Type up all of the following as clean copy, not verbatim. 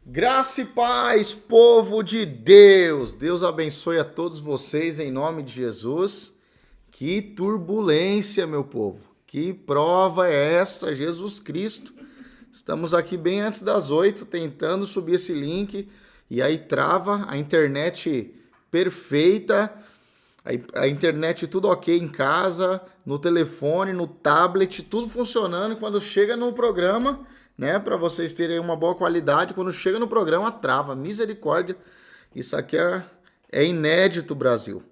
Graça e paz, povo de Deus. Deus abençoe a todos vocês em nome de Jesus. Que turbulência, meu povo. Que prova é essa, Jesus Cristo? Estamos aqui bem antes das 8, tentando subir esse link e aí trava a internet perfeita. A internet tudo ok em casa, no telefone, no tablet, tudo funcionando. E quando chega no programa, né, para vocês terem uma boa qualidade, quando chega no programa trava. Misericórdia, isso aqui é inédito, Brasil.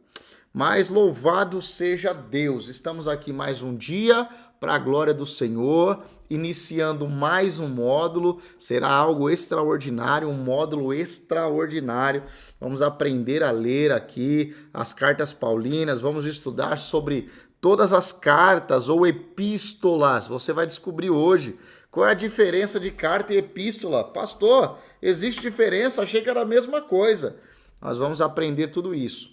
Mas louvado seja Deus. Estamos aqui mais um dia para a glória do Senhor, iniciando mais um módulo. Será algo extraordinário, um módulo extraordinário. Vamos aprender a ler aqui as cartas paulinas, vamos estudar sobre todas as cartas ou epístolas. Você vai descobrir hoje qual é a diferença de carta e epístola. Pastor, existe diferença? Achei que era a mesma coisa. Nós vamos aprender tudo isso.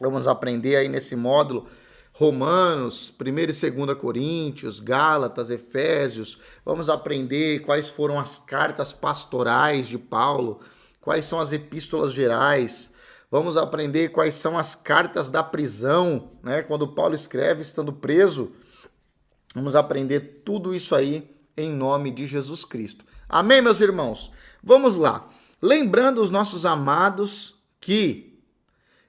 Vamos aprender aí nesse módulo Romanos, 1 e 2 Coríntios, Gálatas, Efésios. Vamos aprender quais foram as cartas pastorais de Paulo, quais são as epístolas gerais. Vamos aprender quais são as cartas da prisão, né? Quando Paulo escreve estando preso. Vamos aprender tudo isso aí em nome de Jesus Cristo. Amém, meus irmãos? Vamos lá. Lembrando os nossos amados que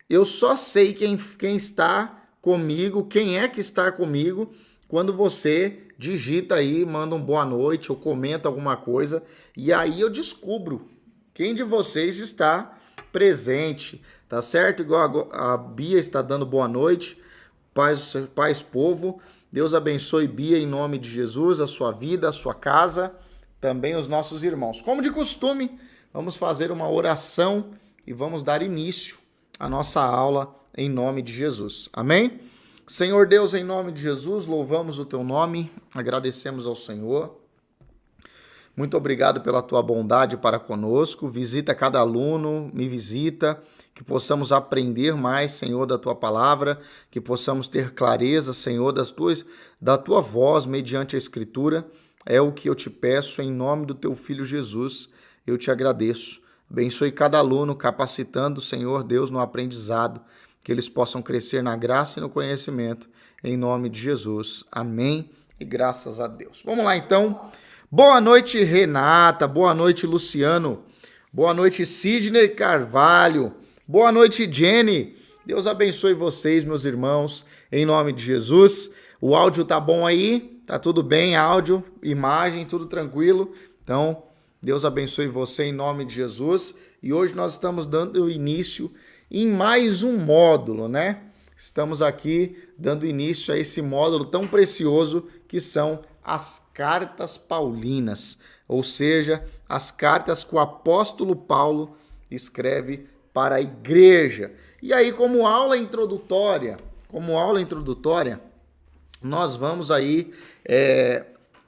eu só sei quem está comigo, quem é que está comigo, quando você digita aí, manda um boa noite ou comenta alguma coisa, e aí eu descubro quem de vocês está presente, tá certo? Igual a Bia está dando boa noite, paz povo, Deus abençoe Bia em nome de Jesus, a sua vida, a sua casa, também os nossos irmãos. Como de costume, vamos fazer uma oração e vamos dar início a nossa aula em nome de Jesus. Amém? Senhor Deus, em nome de Jesus, louvamos o teu nome, agradecemos ao Senhor. Muito obrigado pela tua bondade para conosco. Visita cada aluno, me visita, que possamos aprender mais, Senhor, da tua palavra, que possamos ter clareza, Senhor, da tua voz mediante a Escritura. É o que eu te peço em nome do teu Filho Jesus. Eu te agradeço. Abençoe cada aluno, capacitando, Senhor Deus, no aprendizado, que eles possam crescer na graça e no conhecimento, em nome de Jesus. Amém e graças a Deus. Vamos lá, então. Boa noite, Renata. Boa noite, Luciano. Boa noite, Sidney Carvalho. Boa noite, Jenny. Deus abençoe vocês, meus irmãos, em nome de Jesus. O áudio tá bom aí? Tá tudo bem? Áudio, imagem, tudo tranquilo? Então, Deus abençoe você em nome de Jesus. E hoje nós estamos dando início em mais um módulo, né? Estamos aqui dando início a esse módulo tão precioso que são as cartas paulinas, ou seja, as cartas que o apóstolo Paulo escreve para a igreja. E aí, como aula introdutória, nós vamos aí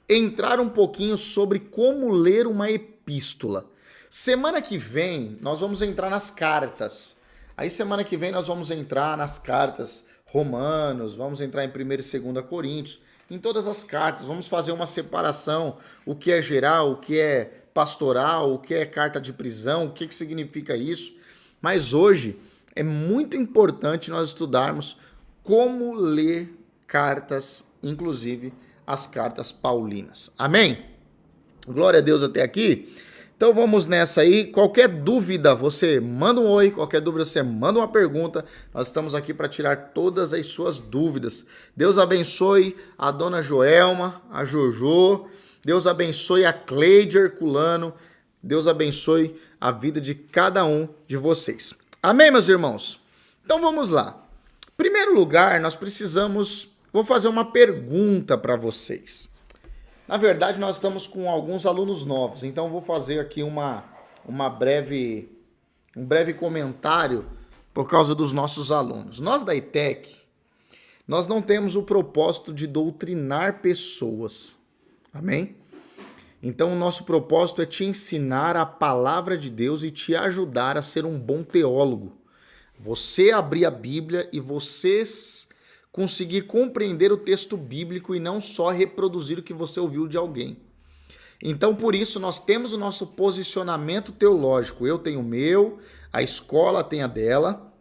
entrar um pouquinho sobre como ler uma epístola. Semana que vem, nós vamos entrar nas cartas. Aí, semana que vem, nós vamos entrar nas cartas Romanos, vamos entrar em 1 e 2 Coríntios, em todas as cartas. Vamos fazer uma separação, o que é geral, o que é pastoral, o que é carta de prisão, o que significa isso. Mas hoje é muito importante nós estudarmos como ler cartas, inclusive as cartas paulinas. Amém? Glória a Deus até aqui. Então vamos nessa aí. Qualquer dúvida, você manda um oi. Qualquer dúvida, você manda uma pergunta. Nós estamos aqui para tirar todas as suas dúvidas. Deus abençoe a dona Joelma, a Jojo. Deus abençoe a Cleide Herculano. Deus abençoe a vida de cada um de vocês. Amém, meus irmãos? Então vamos lá. Em primeiro lugar, nós precisamos... Vou fazer uma pergunta para vocês. Na verdade, nós estamos com alguns alunos novos, então vou fazer aqui um breve comentário por causa dos nossos alunos. Nós da ITEC, nós não temos o propósito de doutrinar pessoas, amém? Então, o nosso propósito é te ensinar a palavra de Deus e te ajudar a ser um bom teólogo. Você abrir a Bíblia e vocês conseguir compreender o texto bíblico e não só reproduzir o que você ouviu de alguém. Então, por isso, nós temos o nosso posicionamento teológico. Eu tenho o meu, a escola tem a dela.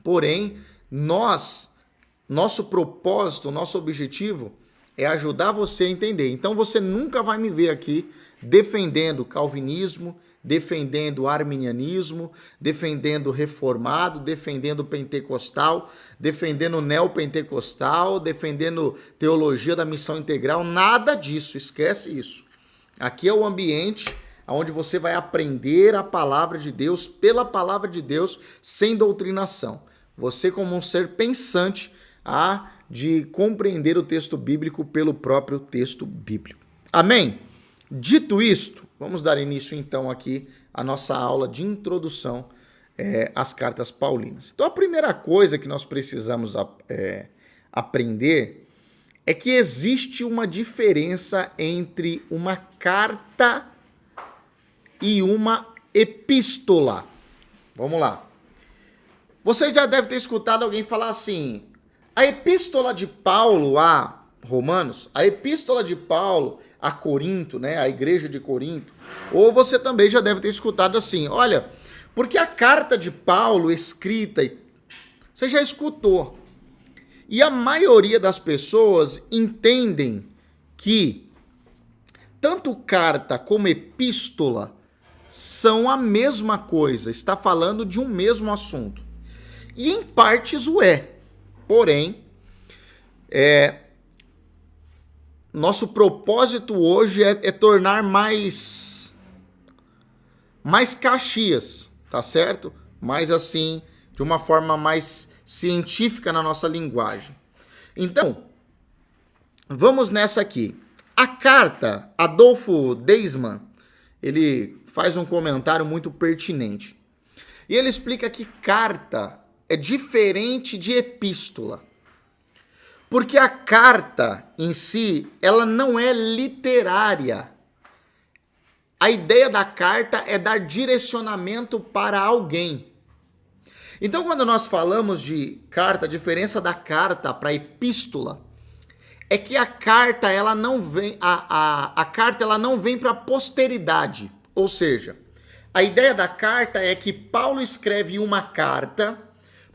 Porém, nosso propósito, nosso objetivo é ajudar você a entender. Então, você nunca vai me ver aqui defendendo calvinismo, defendendo arminianismo, defendendo reformado, defendendo pentecostal, defendendo neopentecostal, defendendo teologia da missão integral, nada disso, esquece isso. Aqui é o ambiente onde você vai aprender a palavra de Deus pela palavra de Deus, sem doutrinação. Você como um ser pensante há de compreender o texto bíblico pelo próprio texto bíblico. Amém? Dito isto, vamos dar início então aqui à nossa aula de introdução às cartas paulinas. Então a primeira coisa que nós precisamos aprender é que existe uma diferença entre uma carta e uma epístola. Vamos lá. Você já deve ter escutado alguém falar assim: a epístola de Paulo a Romanos, a epístola de Paulo a Corinto, né, a igreja de Corinto. Ou você também já deve ter escutado assim: olha, porque a carta de Paulo escrita, você já escutou. E a maioria das pessoas entendem que tanto carta como epístola são a mesma coisa, está falando de um mesmo assunto. E em partes o é. Porém, nosso propósito hoje é tornar mais Caxias, tá certo? Mais assim, de uma forma mais científica na nossa linguagem. Então, vamos nessa aqui. A carta, Adolfo Deisman, ele faz um comentário muito pertinente. E ele explica que carta é diferente de epístola. Porque a carta em si, ela não é literária. A ideia da carta é dar direcionamento para alguém. Então, quando nós falamos de carta, a diferença da carta para a epístola é que a carta ela não vem a carta ela não vem para a posteridade. Ou seja, a ideia da carta é que Paulo escreve uma carta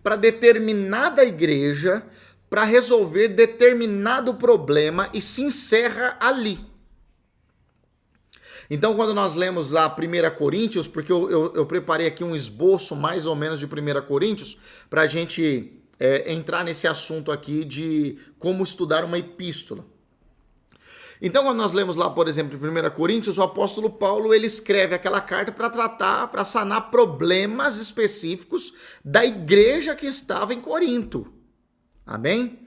para determinada igreja para resolver determinado problema e se encerra ali. Então, quando nós lemos lá 1 Coríntios, porque eu preparei aqui um esboço mais ou menos de 1 Coríntios, para a gente entrar nesse assunto aqui de como estudar uma epístola. Então, quando nós lemos lá, por exemplo, em 1 Coríntios, o apóstolo Paulo, ele escreve aquela carta para sanar problemas específicos da igreja que estava em Corinto. Amém?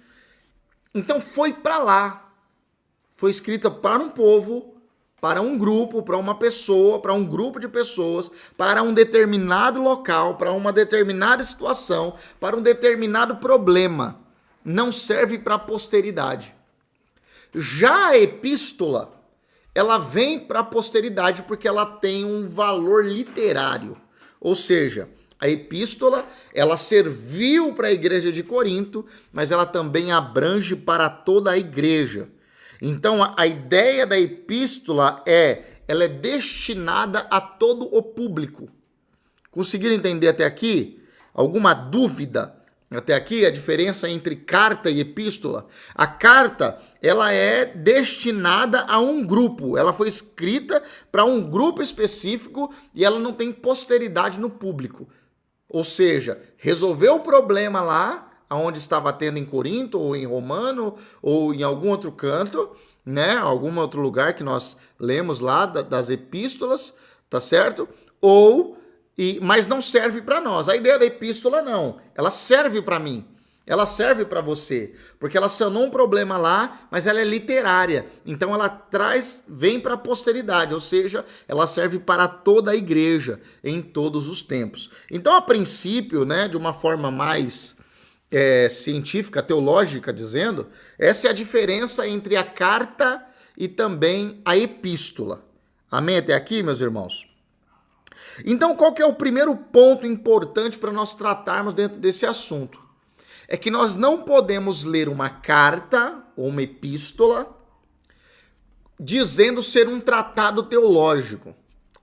Então, foi para lá. Foi escrita para um povo, para um grupo, para uma pessoa, para um grupo de pessoas, para um determinado local, para uma determinada situação, para um determinado problema. Não serve para a posteridade. Já a epístola, ela vem para a posteridade porque ela tem um valor literário. Ou seja, a epístola, ela serviu para a igreja de Corinto, mas ela também abrange para toda a igreja. Então, a ideia da epístola ela é destinada a todo o público. Conseguiram entender até aqui? Alguma dúvida até aqui? A diferença entre carta e epístola? A carta, ela é destinada a um grupo. Ela foi escrita para um grupo específico e ela não tem posteridade no público. Ou seja, resolveu o problema lá, onde estava tendo em Corinto, ou em Romano, ou em algum outro canto, né? Algum outro lugar que nós lemos lá das epístolas, tá certo? Mas não serve para nós. A ideia da epístola não, ela serve para mim, ela serve para você, porque ela sanou um problema lá, mas ela é literária. Então ela vem para a posteridade, ou seja, ela serve para toda a igreja em todos os tempos. Então, a princípio, né, de uma forma mais científica, teológica, dizendo, essa é a diferença entre a carta e também a epístola. Amém até aqui, meus irmãos? Então, qual que é o primeiro ponto importante para nós tratarmos dentro desse assunto? É que nós não podemos ler uma carta ou uma epístola dizendo ser um tratado teológico,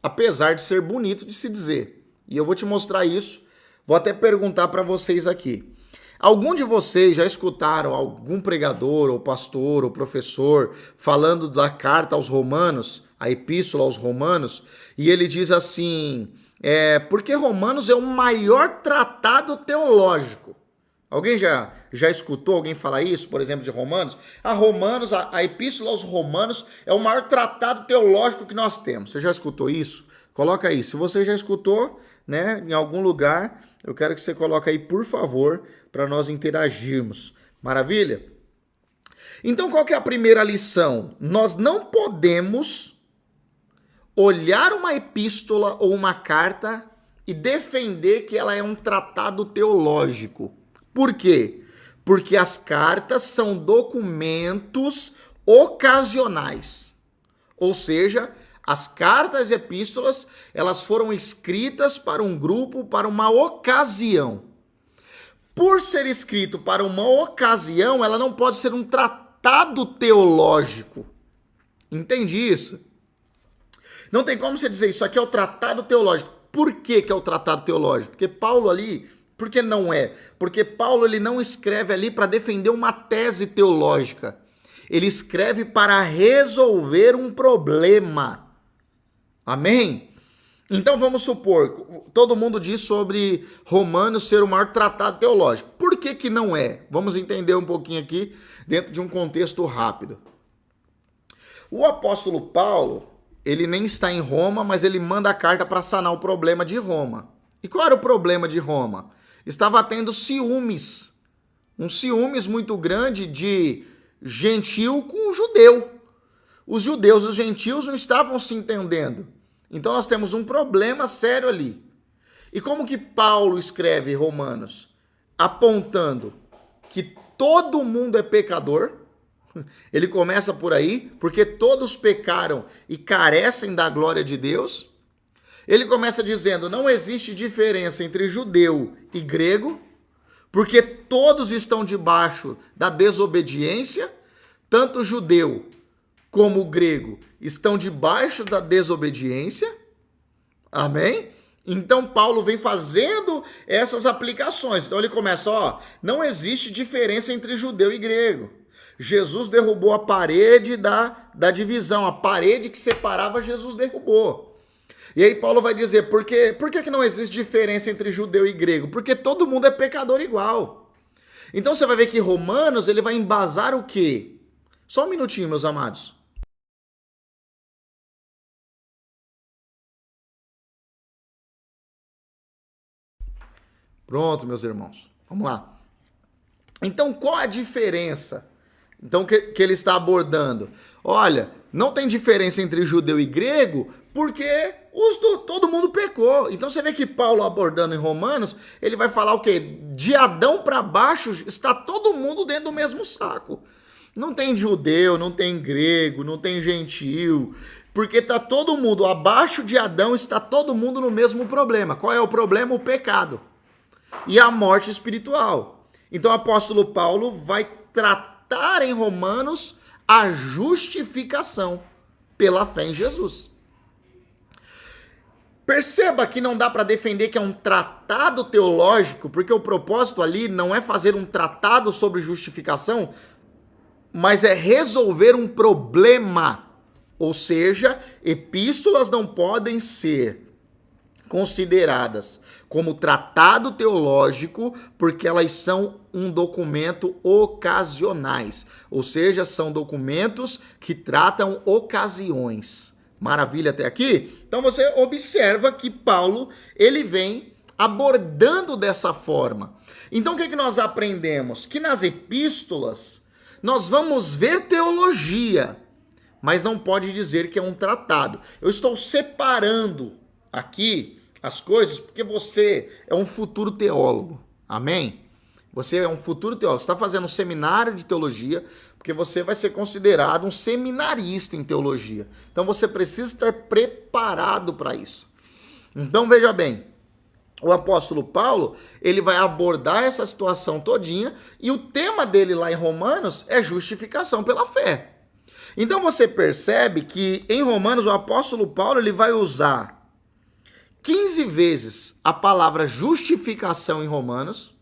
apesar de ser bonito de se dizer. E eu vou te mostrar isso, vou até perguntar para vocês aqui. Algum de vocês já escutaram algum pregador, ou pastor, ou professor falando da carta aos Romanos, a epístola aos Romanos, e ele diz assim, porque Romanos é o maior tratado teológico. Alguém já escutou alguém falar isso, por exemplo, de Romanos? A epístola aos Romanos é o maior tratado teológico que nós temos. Você já escutou isso? Coloca aí. Se você já escutou, né, em algum lugar, eu quero que você coloque aí, por favor, para nós interagirmos. Maravilha? Então, qual que é a primeira lição? Nós não podemos olhar uma epístola ou uma carta e defender que ela é um tratado teológico. Por quê? Porque as cartas são documentos ocasionais. Ou seja, as cartas e epístolas, elas foram escritas para um grupo, para uma ocasião. Por ser escrito para uma ocasião, ela não pode ser um tratado teológico. Entende isso? Não tem como você dizer isso aqui é o tratado teológico. Por que é o tratado teológico? Porque Paulo ali... Por que não é? Porque Paulo ele não escreve ali para defender uma tese teológica. Ele escreve para resolver um problema. Amém? Então vamos supor, todo mundo diz sobre Romanos ser o maior tratado teológico. Por que não é? Vamos entender um pouquinho aqui dentro de um contexto rápido. O apóstolo Paulo, ele nem está em Roma, mas ele manda a carta para sanar o problema de Roma. E qual era o problema de Roma? Estava tendo ciúmes. Um ciúmes muito grande de gentil com judeu. Os judeus e os gentios não estavam se entendendo. Então nós temos um problema sério ali. E como que Paulo escreve Romanos? Apontando que todo mundo é pecador. Ele começa por aí, porque todos pecaram e carecem da glória de Deus. Ele começa dizendo, não existe diferença entre judeu e grego, porque todos estão debaixo da desobediência, tanto judeu como grego estão debaixo da desobediência. Amém? Então Paulo vem fazendo essas aplicações. Então ele começa, não existe diferença entre judeu e grego. Jesus derrubou a parede da divisão, a parede que separava Jesus derrubou. E aí Paulo vai dizer, por que não existe diferença entre judeu e grego? Porque todo mundo é pecador igual. Então você vai ver que Romanos ele vai embasar o quê? Só um minutinho, meus amados. Pronto, meus irmãos. Vamos lá. Então qual a diferença? Então que ele está abordando? Olha, não tem diferença entre judeu e grego porque todo mundo pecou. Então você vê que Paulo abordando em Romanos, ele vai falar o quê? De Adão para baixo está todo mundo dentro do mesmo saco. Não tem judeu, não tem grego, não tem gentil, porque está todo mundo, abaixo de Adão está todo mundo no mesmo problema. Qual é o problema? O pecado e a morte espiritual. Então o apóstolo Paulo vai tratar em Romanos a justificação pela fé em Jesus. Perceba que não dá para defender que é um tratado teológico, porque o propósito ali não é fazer um tratado sobre justificação, mas é resolver um problema. Ou seja, epístolas não podem ser consideradas como tratado teológico, porque elas são um documento ocasionais, ou seja, são documentos que tratam ocasiões. Maravilha até aqui? Então você observa que Paulo, ele vem abordando dessa forma. Então o que nós aprendemos? Que nas epístolas nós vamos ver teologia, mas não pode dizer que é um tratado. Eu estou separando aqui as coisas porque você é um futuro teólogo. Amém? Você é um futuro teólogo. Você está fazendo um seminário de teologia porque você vai ser considerado um seminarista em teologia. Então você precisa estar preparado para isso. Então veja bem, o apóstolo Paulo, ele vai abordar essa situação todinha e o tema dele lá em Romanos é justificação pela fé. Então você percebe que em Romanos o apóstolo Paulo ele vai usar 15 vezes a palavra justificação em Romanos,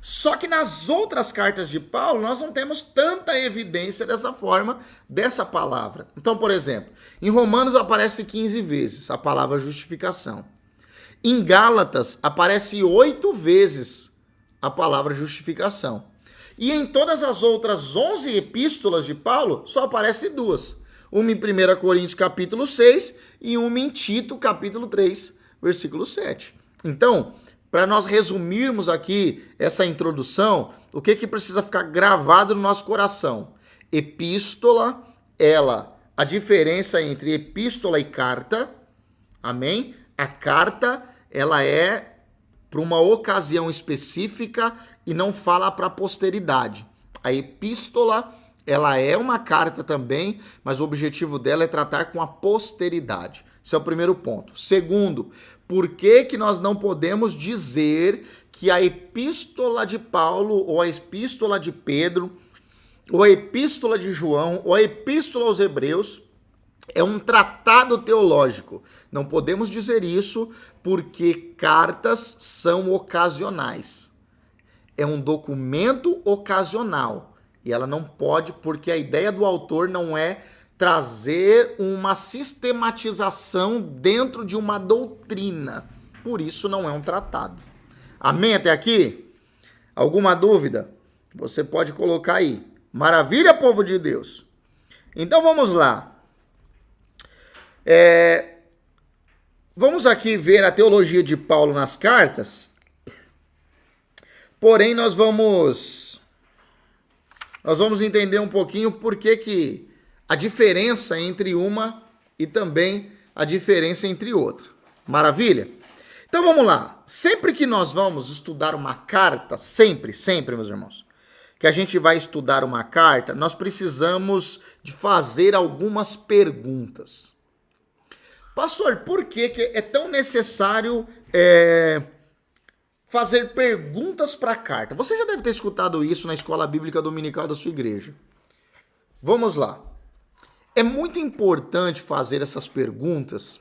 só que nas outras cartas de Paulo nós não temos tanta evidência dessa forma, dessa palavra. Então, por exemplo, em Romanos aparece 15 vezes a palavra justificação. Em Gálatas aparece 8 vezes a palavra justificação. E em todas as outras 11 epístolas de Paulo só aparece 2. Uma em 1 Coríntios capítulo 6 e uma em Tito capítulo 3, versículo 7. Então, para nós resumirmos aqui essa introdução, o que precisa ficar gravado no nosso coração? Epístola, a diferença entre epístola e carta, amém? A carta, ela é para uma ocasião específica e não fala para a posteridade. A epístola, ela é uma carta também, mas o objetivo dela é tratar com a posteridade. Esse é o primeiro ponto. Segundo, por que nós não podemos dizer que a epístola de Paulo, ou a epístola de Pedro, ou a epístola de João, ou a epístola aos Hebreus é um tratado teológico? Não podemos dizer isso porque cartas são ocasionais. É um documento ocasional. E ela não pode, porque a ideia do autor não é trazer uma sistematização dentro de uma doutrina. Por isso não é um tratado. Amém até aqui? Alguma dúvida? Você pode colocar aí. Maravilha, povo de Deus? Então vamos lá. Vamos aqui ver a teologia de Paulo nas cartas. Porém, nós vamos entender um pouquinho por que a diferença entre uma e também a diferença entre outra. Maravilha? Então vamos lá. Sempre que nós vamos estudar uma carta, sempre, meus irmãos, que a gente vai estudar uma carta, nós precisamos de fazer algumas perguntas. Pastor, por que é tão necessário fazer perguntas para a carta? Você já deve ter escutado isso na escola bíblica dominical da sua igreja. Vamos lá. É muito importante fazer essas perguntas,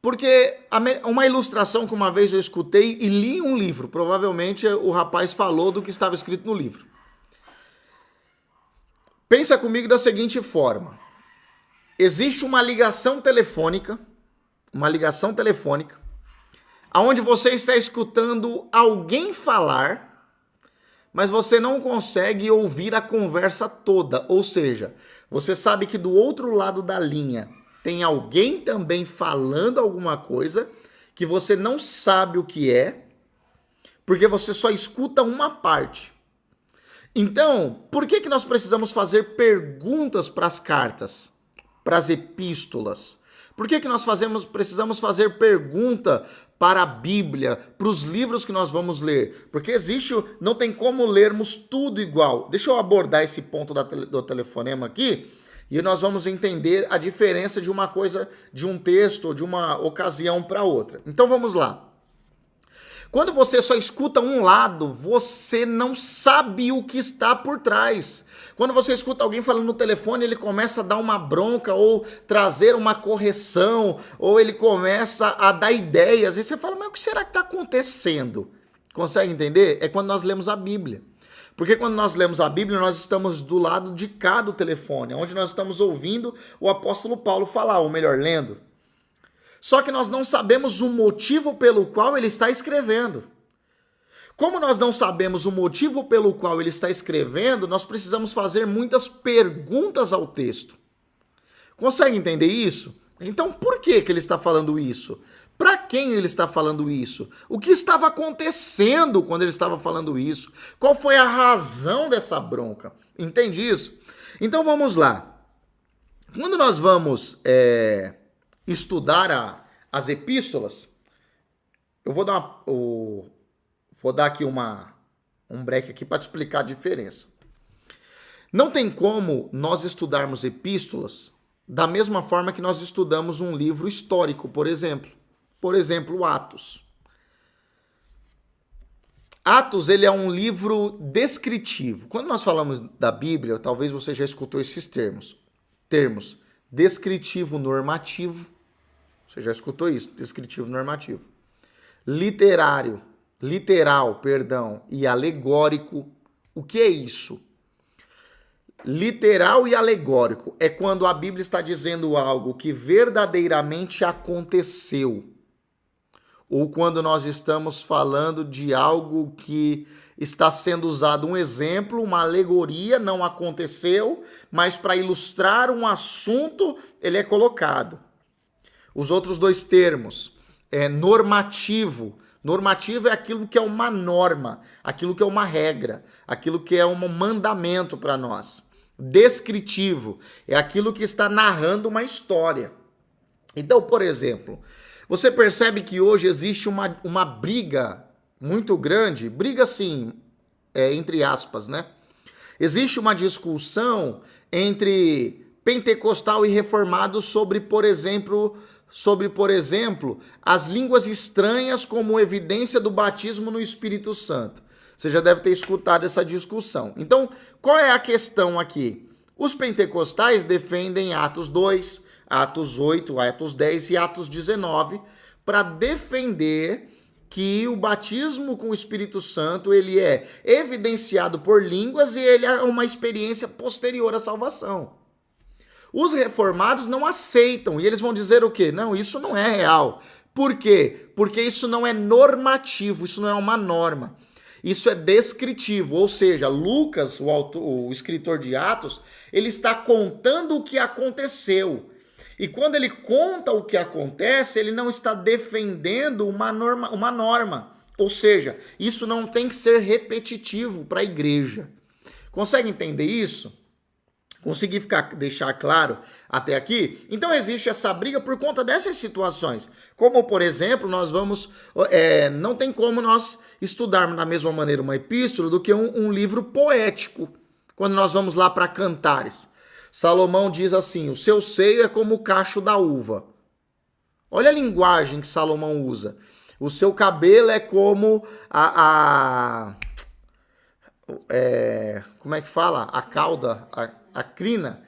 porque uma ilustração que uma vez eu escutei e li um livro, provavelmente o rapaz falou do que estava escrito no livro. Pensa comigo da seguinte forma. Existe uma ligação telefônica, onde você está escutando alguém falar, mas você não consegue ouvir a conversa toda. Ou seja, você sabe que do outro lado da linha tem alguém também falando alguma coisa que você não sabe o que é, porque você só escuta uma parte. Então, por que nós precisamos fazer perguntas para as cartas, para as epístolas? Por que nós precisamos fazer pergunta para a Bíblia, para os livros que nós vamos ler? Porque não tem como lermos tudo igual. Deixa eu abordar esse ponto do telefonema aqui e nós vamos entender a diferença de uma coisa, de um texto, de uma ocasião para outra. Então vamos lá. Quando você só escuta um lado, você não sabe o que está por trás. Quando você escuta alguém falando no telefone, ele começa a dar uma bronca ou trazer uma correção, ou ele começa a dar ideias. E você fala, mas o que será que está acontecendo? Consegue entender? É quando nós lemos a Bíblia. Porque quando nós lemos a Bíblia, nós estamos do lado de cá do telefone, onde nós estamos ouvindo o apóstolo Paulo falar, ou melhor, lendo. Só que nós não sabemos o motivo pelo qual ele está escrevendo. Como nós não sabemos o motivo pelo qual ele está escrevendo, nós precisamos fazer muitas perguntas ao texto. Consegue entender isso? Então, por que ele está falando isso? Para quem ele está falando isso? O que estava acontecendo quando ele estava falando isso? Qual foi a razão dessa bronca? Entende isso? Então, vamos lá. Quando nós vamos estudar as epístolas, eu vou dar aqui um break aqui para te explicar a diferença. Não tem como nós estudarmos epístolas da mesma forma que nós estudamos um livro histórico, por exemplo. Por exemplo, Atos. Atos, ele é um livro descritivo. Quando nós falamos da Bíblia, talvez você já escutou esses termos descritivo normativo. Você já escutou isso? Descritivo normativo. Literal, e alegórico. O que é isso? Literal e alegórico é quando a Bíblia está dizendo algo que verdadeiramente aconteceu. Ou quando nós estamos falando de algo que está sendo usado um exemplo, uma alegoria, não aconteceu, mas para ilustrar um assunto, ele é colocado. Os outros dois termos, normativo. Normativo é aquilo que é uma norma, aquilo que é uma regra, aquilo que é um mandamento para nós. Descritivo é aquilo que está narrando uma história. Então, por exemplo, você percebe que hoje existe uma briga muito grande, briga assim, entre aspas, né? Existe uma discussão entre pentecostal e reformado sobre, por exemplo, as línguas estranhas como evidência do batismo no Espírito Santo. Você já deve ter escutado essa discussão. Então, qual é a questão aqui? Os pentecostais defendem Atos 2, Atos 8, Atos 10 e Atos 19 para defender que o batismo com o Espírito Santo ele é evidenciado por línguas e ele é uma experiência posterior à salvação. Os reformados não aceitam e eles vão dizer o quê? Não, isso não é real. Por quê? Porque isso não é normativo, isso não é uma norma. Isso é descritivo, ou seja, Lucas, o escritor de Atos, ele está contando o que aconteceu. E quando ele conta o que acontece, ele não está defendendo uma norma. Ou seja, isso não tem que ser repetitivo para a igreja. Consegue entender isso? Consegui deixar claro até aqui? Então existe essa briga por conta dessas situações. Como, por exemplo, não tem como nós estudarmos da mesma maneira uma epístola do que um livro poético. Quando nós vamos lá para Cantares. Salomão diz assim, o seu seio é como o cacho da uva. Olha a linguagem que Salomão usa. O seu cabelo é como como é que fala? A cauda, a crina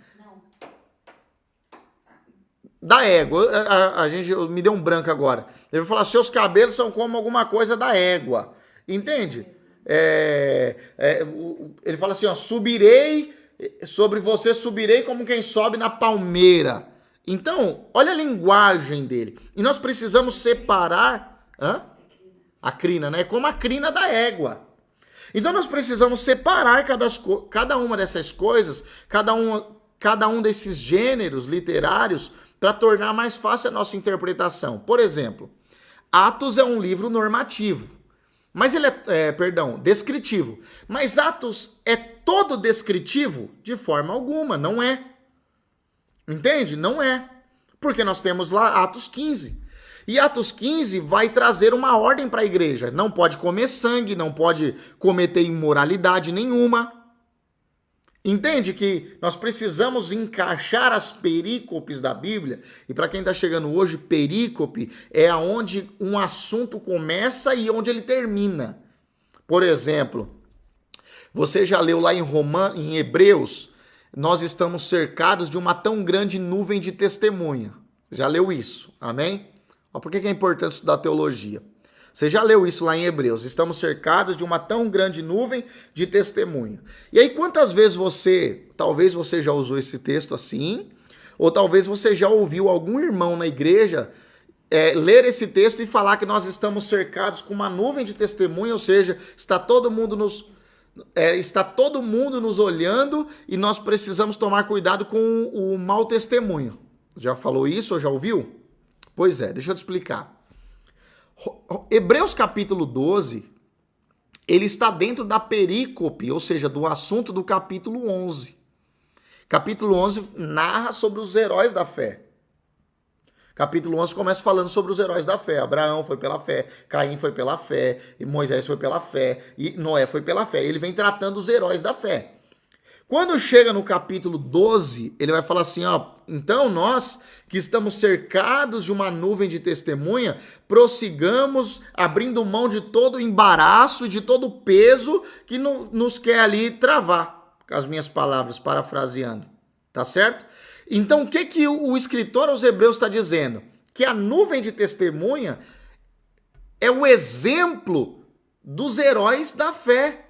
da égua. A gente me deu um branco agora. Ele vai falar, seus cabelos são como alguma coisa da égua. Entende? Ele fala assim, ó, sobre você subirei como quem sobe na palmeira. Então, olha a linguagem dele. E nós precisamos separar a crina, né? Como a crina da égua. Então nós precisamos separar cada uma dessas coisas, cada um desses gêneros literários para tornar mais fácil a nossa interpretação. Por exemplo, Atos é um livro normativo, mas ele descritivo. Mas Atos é todo descritivo? De forma alguma, não é. Entende? Não é. Porque nós temos lá Atos 15. E Atos 15 vai trazer uma ordem para a igreja. Não pode comer sangue, não pode cometer imoralidade nenhuma. Entende que nós precisamos encaixar as perícopes da Bíblia? E para quem está chegando hoje, perícope é aonde um assunto começa e onde ele termina. Por exemplo, você já leu lá em Hebreus, nós estamos cercados de uma tão grande nuvem de testemunha. Já leu isso? Amém? Por que é importante estudar teologia? Você já leu isso lá em Hebreus. Estamos cercados de uma tão grande nuvem de testemunha. E aí, quantas vezes talvez você já usou esse texto assim, ou talvez você já ouviu algum irmão na igreja ler esse texto e falar que nós estamos cercados com uma nuvem de testemunha, ou seja, está todo mundo nos olhando e nós precisamos tomar cuidado com o mau testemunho. Já falou isso ou já ouviu? Pois é, deixa eu te explicar. Hebreus capítulo 12, ele está dentro da perícope, ou seja, do assunto do capítulo 11. Capítulo 11 narra sobre os heróis da fé. Capítulo 11 começa falando sobre os heróis da fé. Abraão foi pela fé, Caim foi pela fé, e Moisés foi pela fé, e Noé foi pela fé. Ele vem tratando os heróis da fé. Quando chega no capítulo 12, ele vai falar assim, ó, então nós que estamos cercados de uma nuvem de testemunha, prossigamos abrindo mão de todo o embaraço e de todo o peso que nos quer ali travar, com as minhas palavras, parafraseando, tá certo? Então o que o escritor aos Hebreus está dizendo? Que a nuvem de testemunha é o exemplo dos heróis da fé.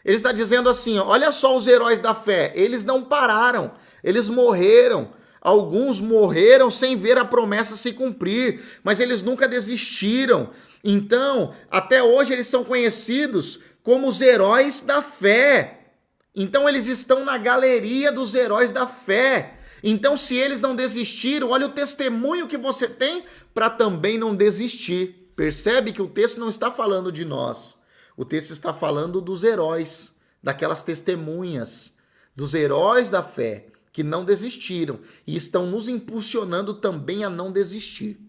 Ele está dizendo assim, olha só os heróis da fé, eles não pararam, eles morreram. Alguns morreram sem ver a promessa se cumprir, mas eles nunca desistiram. Então, até hoje eles são conhecidos como os heróis da fé. Então, eles estão na galeria dos heróis da fé. Então, se eles não desistiram, olha o testemunho que você tem para também não desistir. Percebe que o texto não está falando de nós. O texto está falando dos heróis, daquelas testemunhas, dos heróis da fé, que não desistiram e estão nos impulsionando também a não desistir.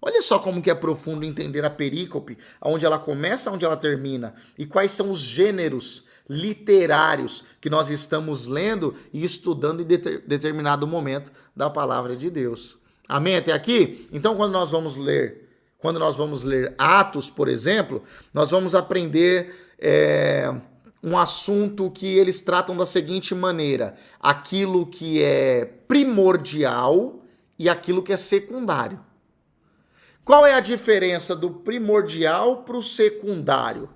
Olha só como que é profundo entender a perícope, onde ela começa, onde ela termina, e quais são os gêneros literários que nós estamos lendo e estudando em determinado momento da palavra de Deus. Amém? Até aqui? Então, quando nós vamos ler Atos, por exemplo, nós vamos aprender um assunto que eles tratam da seguinte maneira: aquilo que é primordial e aquilo que é secundário. Qual é a diferença do primordial para o secundário?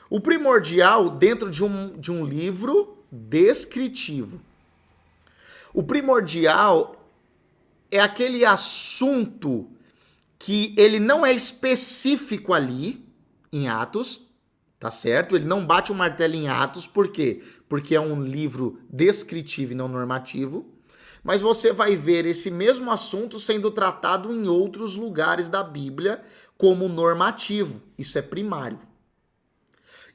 O primordial dentro de um livro descritivo. O primordial é aquele assunto que ele não é específico ali em Atos, tá certo? Ele não bate o martelo em Atos, por quê? Porque é um livro descritivo e não normativo, mas você vai ver esse mesmo assunto sendo tratado em outros lugares da Bíblia como normativo. Isso é primário.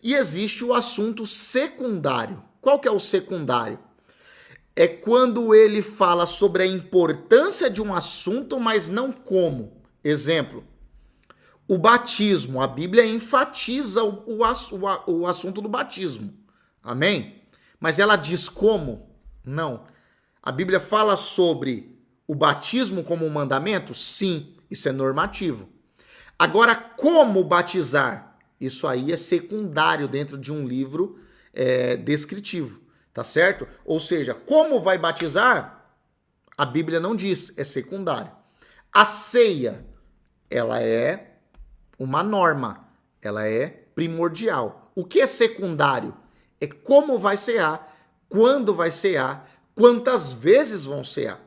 E existe o assunto secundário. Qual que é o secundário? É quando ele fala sobre a importância de um assunto, mas não como. Exemplo, o batismo. A Bíblia enfatiza o assunto do batismo. Amém? Mas ela diz como? Não. A Bíblia fala sobre o batismo como um mandamento? Sim, isso é normativo. Agora, como batizar? Isso aí é secundário dentro de um livro descritivo, tá certo? Ou seja, como vai batizar? A Bíblia não diz, é secundário. A ceia, ela é uma norma, ela é primordial. O que é secundário? É como vai cear, quando vai cear, quantas vezes vão cear.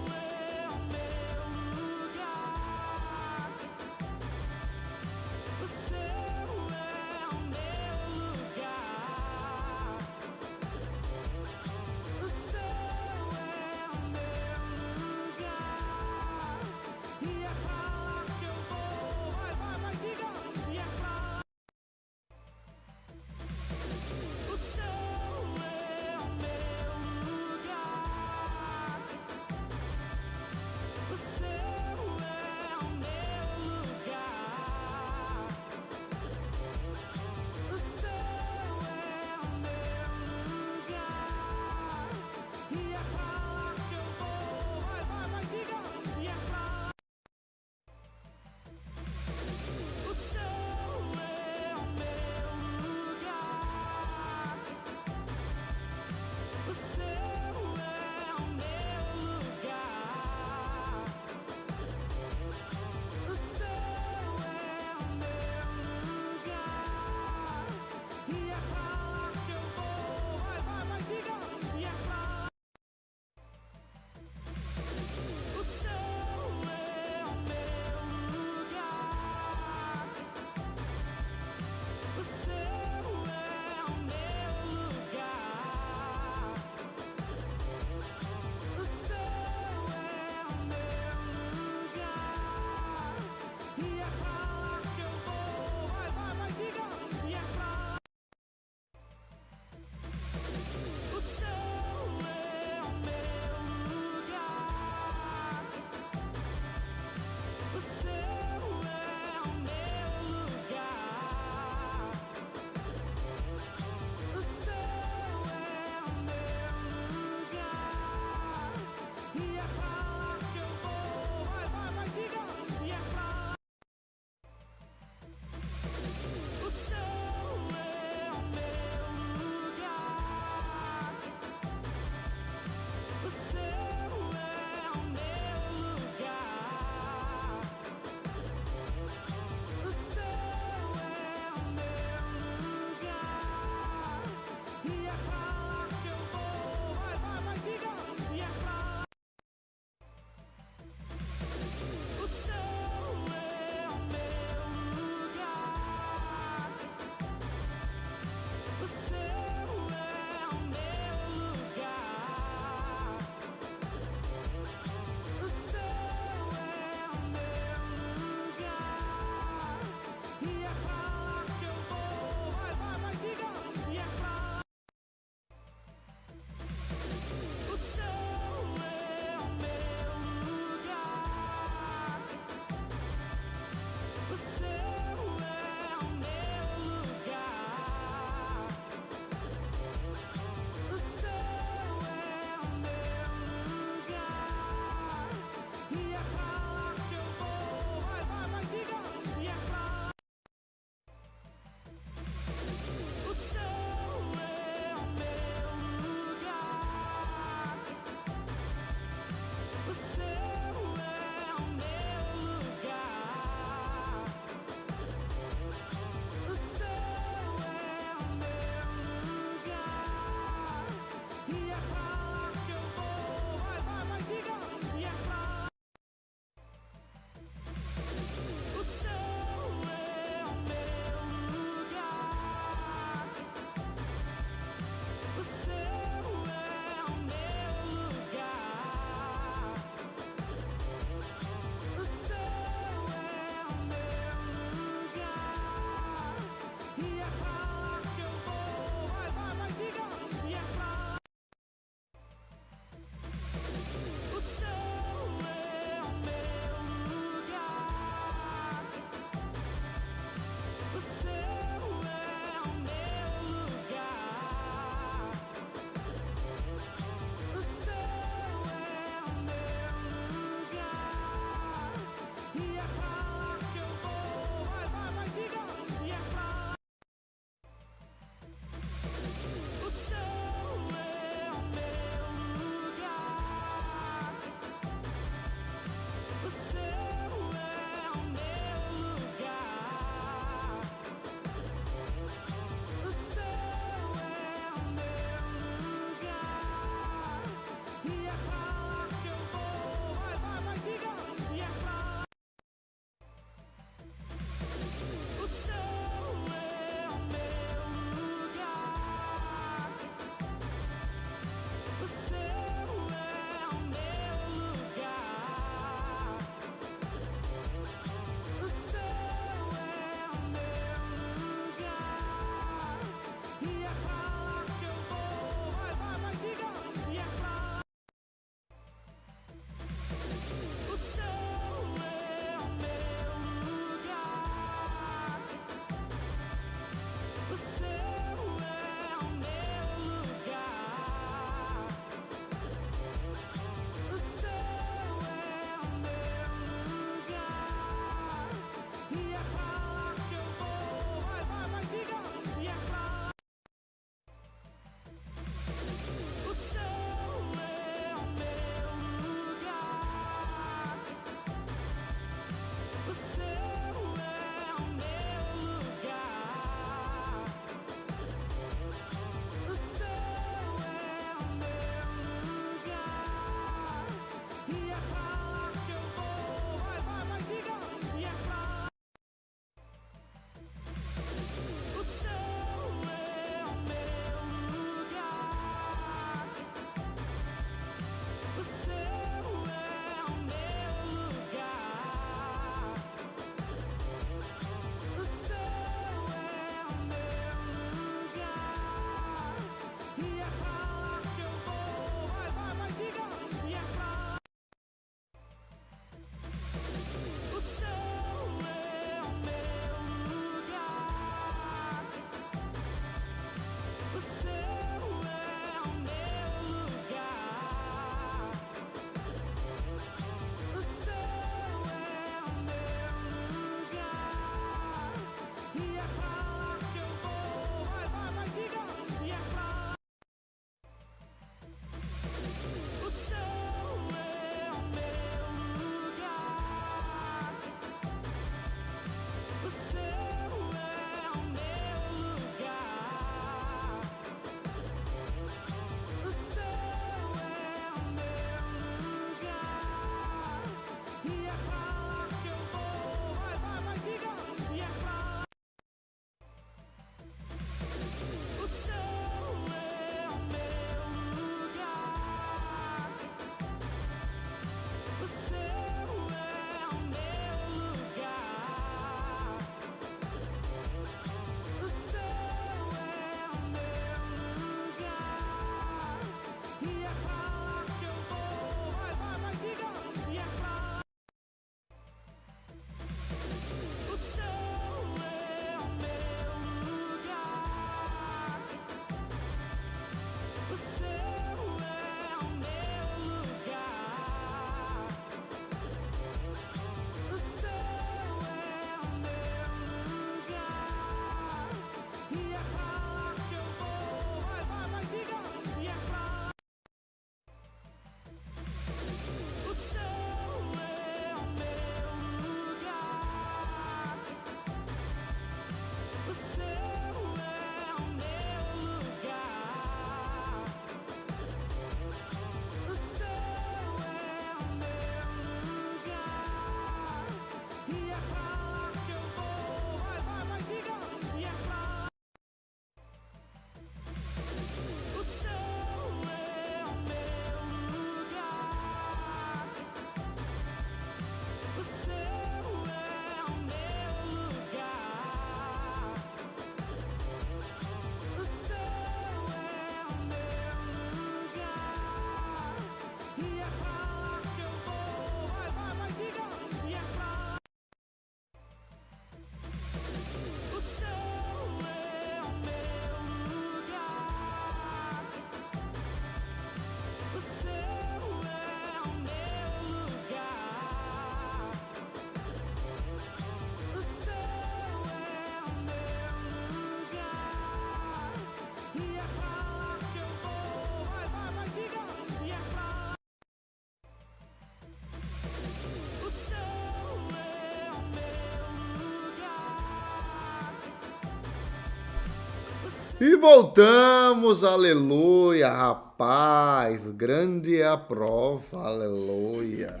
E voltamos, aleluia, rapaz, grande é a prova, aleluia.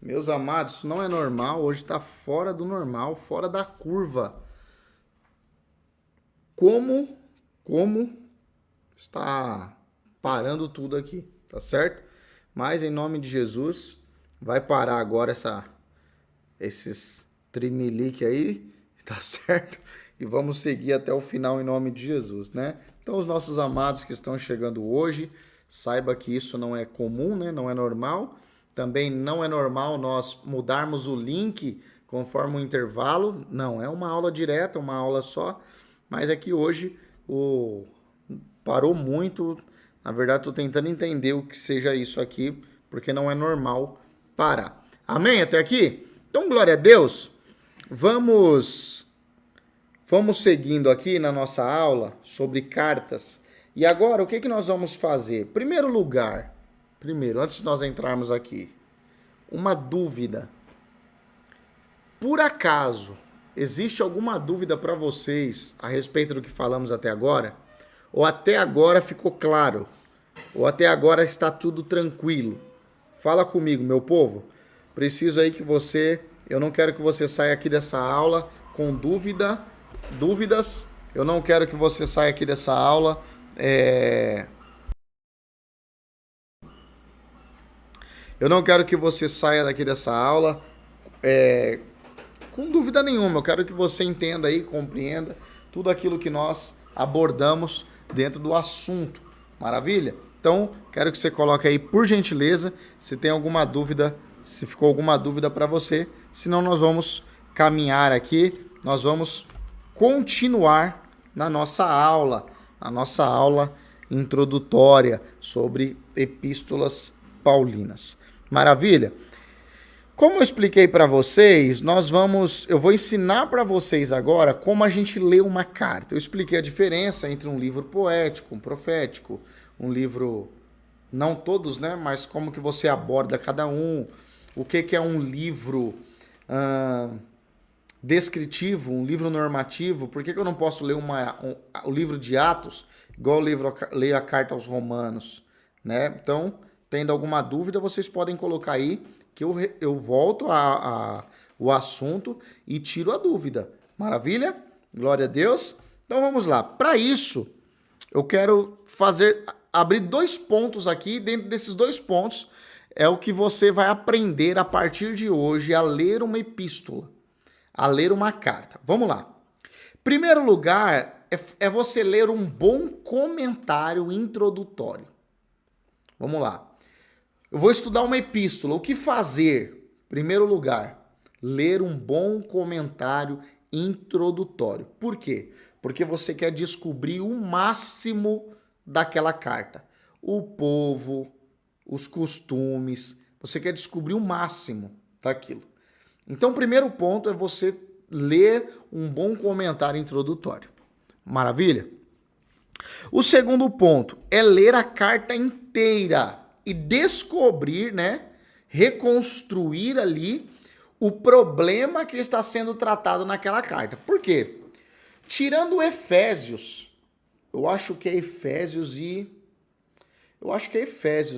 Meus amados, isso não é normal, hoje está fora do normal, fora da curva. Como está parando tudo aqui, tá certo? Mas em nome de Jesus, vai parar agora esses trimelique aí, tá certo? E vamos seguir até o final em nome de Jesus, né? Então, os nossos amados que estão chegando hoje, saiba que isso não é comum, né? Não é normal. Também não é normal nós mudarmos o link conforme o intervalo. Não, é uma aula direta, uma aula só. Mas é que hoje parou muito. Na verdade, estou tentando entender o que seja isso aqui, porque não é normal parar. Amém? Até aqui? Então, glória a Deus. Vamos seguindo aqui na nossa aula sobre cartas. E agora, o que nós vamos fazer? Primeiro, antes de nós entrarmos aqui, uma dúvida. Por acaso, existe alguma dúvida para vocês a respeito do que falamos até agora? Ou até agora ficou claro? Ou até agora está tudo tranquilo? Fala comigo, meu povo. Preciso aí que eu não quero que você saia aqui dessa aula com dúvidas. Eu não quero que você saia aqui dessa aula Eu não quero que você saia daqui dessa aula com dúvida nenhuma. Eu quero que você entenda aí, compreenda tudo aquilo que nós abordamos dentro do assunto. Maravilha? Então, quero que você coloque aí, por gentileza, se tem alguma dúvida, se ficou alguma dúvida para você. Senão nós vamos caminhar aqui, nós vamos continuar na nossa aula introdutória sobre epístolas paulinas. Maravilha? Como eu expliquei para vocês, eu vou ensinar para vocês agora como a gente lê uma carta. Eu expliquei a diferença entre um livro poético, um profético, um livro, não todos, né, mas como que você aborda cada um, o que é um livro descritivo, um livro normativo. Por que eu não posso ler o livro de Atos igual eu leio a carta aos Romanos, né? Então, tendo alguma dúvida, vocês podem colocar aí que eu volto o assunto e tiro a dúvida. Maravilha? Glória a Deus. Então vamos lá. Para isso, eu quero abrir 2 pontos aqui. Dentro desses 2 pontos é o que você vai aprender a partir de hoje a ler uma epístola, a ler uma carta. Vamos lá. Primeiro lugar é você ler um bom comentário introdutório. Vamos lá. Eu vou estudar uma epístola. O que fazer? Primeiro lugar, ler um bom comentário introdutório. Por quê? Porque você quer descobrir o máximo daquela carta. O povo, os costumes. Você quer descobrir o máximo daquilo. Então, o primeiro ponto é você ler um bom comentário introdutório. Maravilha? O segundo ponto é ler a carta inteira e descobrir, né, reconstruir ali o problema que está sendo tratado naquela carta. Por quê? Tirando Efésios, eu acho que é Efésios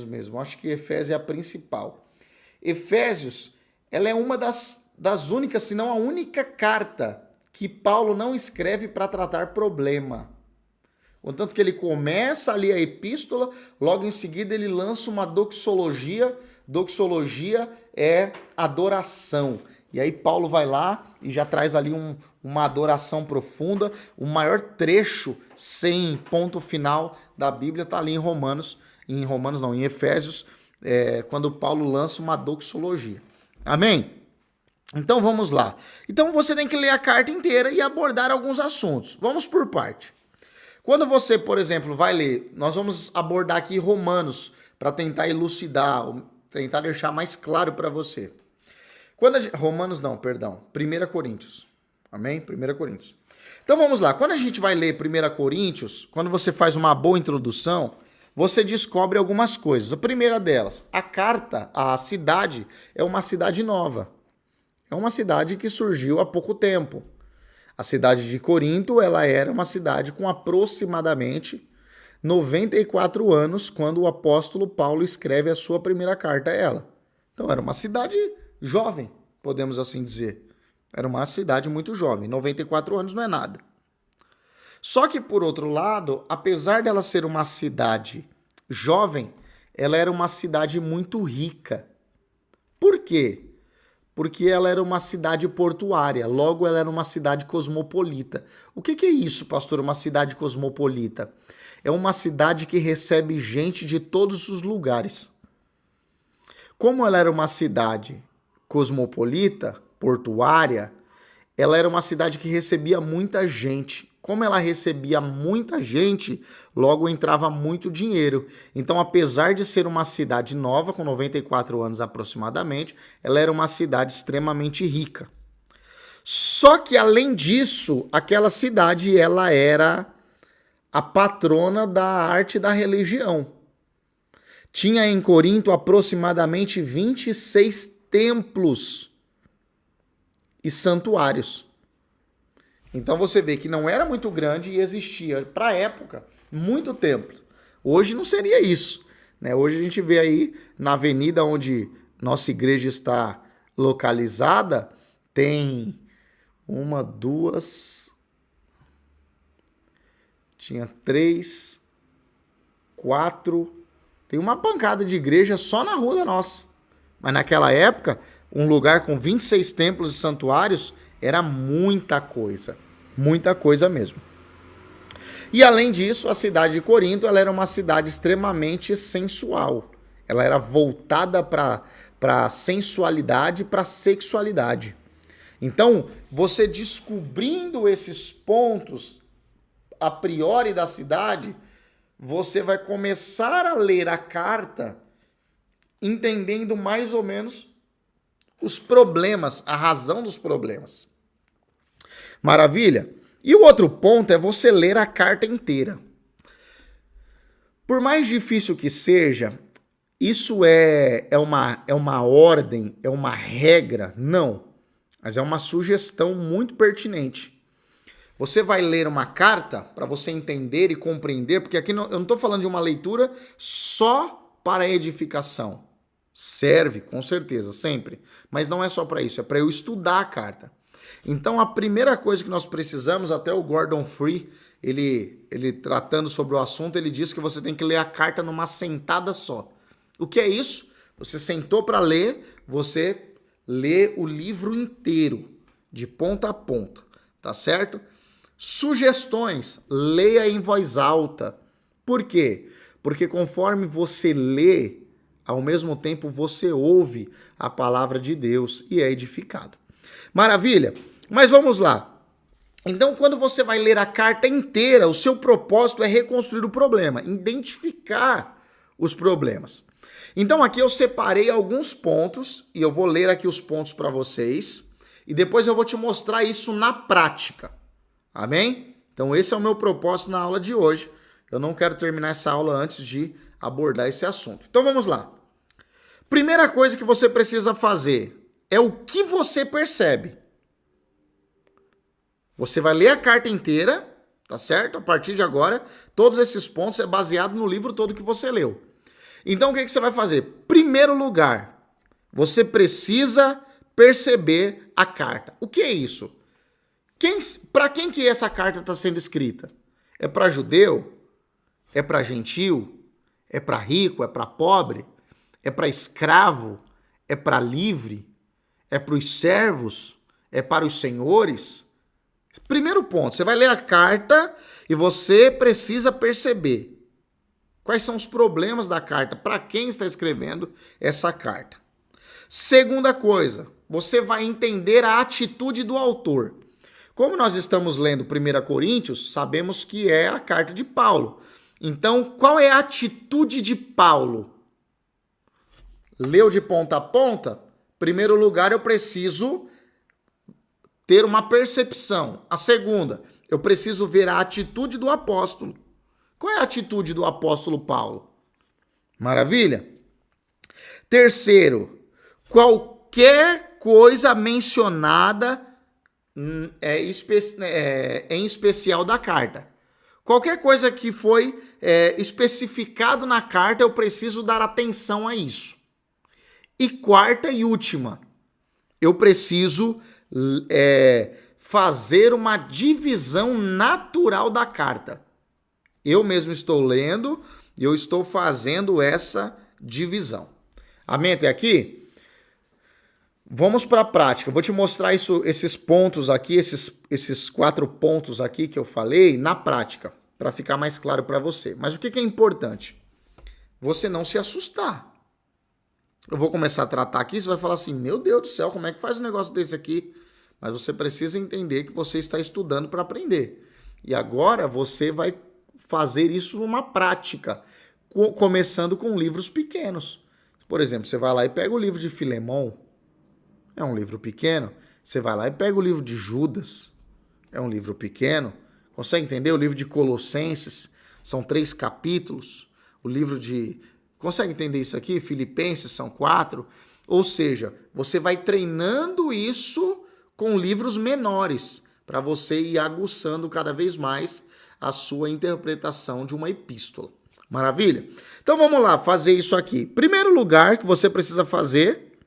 mesmo, acho que Efésios é a principal. Efésios, ela é uma das únicas, se não a única carta que Paulo não escreve para tratar problema. Contanto que ele começa ali a epístola, logo em seguida ele lança uma doxologia. Doxologia é adoração. E aí Paulo vai lá e já traz ali uma adoração profunda. O maior trecho sem ponto final da Bíblia está ali em Efésios, quando Paulo lança uma doxologia. Amém? Então vamos lá. Então você tem que ler a carta inteira e abordar alguns assuntos. Vamos por parte. Quando você, por exemplo, vai ler, nós vamos abordar aqui Romanos para tentar elucidar, tentar deixar mais claro para você. Romanos não, perdão, 1 Coríntios. Amém? 1 Coríntios. Então vamos lá, quando a gente vai ler 1 Coríntios, quando você faz uma boa introdução, você descobre algumas coisas. A primeira delas, a cidade é uma cidade nova. É uma cidade que surgiu há pouco tempo. A cidade de Corinto, ela era uma cidade com aproximadamente 94 anos quando o apóstolo Paulo escreve a sua primeira carta a ela. Então era uma cidade jovem, podemos assim dizer. Era uma cidade muito jovem, 94 anos não é nada. Só que, por outro lado, apesar dela ser uma cidade jovem, ela era uma cidade muito rica. Por quê? Porque ela era uma cidade portuária, logo ela era uma cidade cosmopolita. O que é isso, pastor, uma cidade cosmopolita? É uma cidade que recebe gente de todos os lugares. Como ela era uma cidade cosmopolita, portuária, ela era uma cidade que recebia muita gente. Como ela recebia muita gente, logo entrava muito dinheiro. Então, apesar de ser uma cidade nova, com 94 anos aproximadamente, ela era uma cidade extremamente rica. Só que, além disso, aquela cidade ela era a patrona da arte e da religião. Tinha em Corinto aproximadamente 26 templos e santuários. Então você vê que não era muito grande e existia, para a época, muito templo. Hoje não seria isso, né? Hoje a gente vê aí na avenida onde nossa igreja está localizada, tem uma, duas, tinha 3, 4, tem uma pancada de igreja só na rua da nossa. Mas naquela época, um lugar com 26 templos e santuários era muita coisa mesmo. E além disso, a cidade de Corinto ela era uma cidade extremamente sensual. Ela era voltada para a sensualidade, para a sexualidade. Então, você descobrindo esses pontos a priori da cidade, você vai começar a ler a carta entendendo mais ou menos os problemas, a razão dos problemas. Maravilha? E o outro ponto é você ler a carta inteira. Por mais difícil que seja, isso é uma ordem, é uma regra? Não. Mas é uma sugestão muito pertinente. Você vai ler uma carta para você entender e compreender, porque aqui eu não estou falando de uma leitura só para edificação. Serve, com certeza, sempre. Mas não é só para isso, é para eu estudar a carta. Então, a primeira coisa que nós precisamos, até o Gordon Free, ele tratando sobre o assunto, ele diz que você tem que ler a carta numa sentada só. O que é isso? Você sentou para ler, você lê o livro inteiro, de ponta a ponta, tá certo? Sugestões, leia em voz alta. Por quê? Porque conforme você lê, ao mesmo tempo você ouve a palavra de Deus e é edificado. Maravilha? Mas vamos lá. Então, quando você vai ler a carta inteira, o seu propósito é reconstruir o problema, identificar os problemas. Então, aqui eu separei alguns pontos e eu vou ler aqui os pontos para vocês e depois eu vou te mostrar isso na prática. Amém? Então, esse é o meu propósito na aula de hoje. Eu não quero terminar essa aula antes de abordar esse assunto. Então, vamos lá. Primeira coisa que você precisa fazer é o que você percebe. Você vai ler a carta inteira, tá certo? A partir de agora, todos esses pontos é baseado no livro todo que você leu. Então, o que você vai fazer? Primeiro lugar, você precisa perceber a carta. O que é isso? Para quem que essa carta está sendo escrita? É para judeu? É para gentil? É para rico? É para pobre? É para escravo? É para livre? É para os servos? É para os senhores? Primeiro ponto, você vai ler a carta e você precisa perceber quais são os problemas da carta, para quem está escrevendo essa carta. Segunda coisa, você vai entender a atitude do autor. Como nós estamos lendo 1 Coríntios, sabemos que é a carta de Paulo. Então, qual é a atitude de Paulo? Leu de ponta a ponta? Em primeiro lugar, eu preciso ter uma percepção. A segunda, eu preciso ver a atitude do apóstolo. Qual é a atitude do apóstolo Paulo? Maravilha? Terceiro, qualquer coisa mencionada em especial da carta. Qualquer coisa que foi especificado na carta, eu preciso dar atenção a isso. E quarta e última, eu preciso fazer uma divisão natural da carta. Eu mesmo estou lendo e eu estou fazendo essa divisão. Amém até aqui? Vamos para a prática. Vou te mostrar esses pontos aqui, esses 4 pontos aqui que eu falei na prática, para ficar mais claro para você. Mas o que é importante? Você não se assustar. Eu vou começar a tratar aqui, você vai falar assim, meu Deus do céu, como é que faz um negócio desse aqui? Mas você precisa entender que você está estudando para aprender. E agora você vai fazer isso numa prática, começando com livros pequenos. Por exemplo, você vai lá e pega o livro de Filemão, é um livro pequeno. Você vai lá e pega o livro de Judas, é um livro pequeno. Consegue entender? O livro de Colossenses, são 3 capítulos. O livro de... Consegue entender isso aqui? Filipenses, são 4. Ou seja, você vai treinando isso com livros menores, para você ir aguçando cada vez mais a sua interpretação de uma epístola. Maravilha? Então vamos lá, fazer isso aqui. Primeiro lugar que você precisa fazer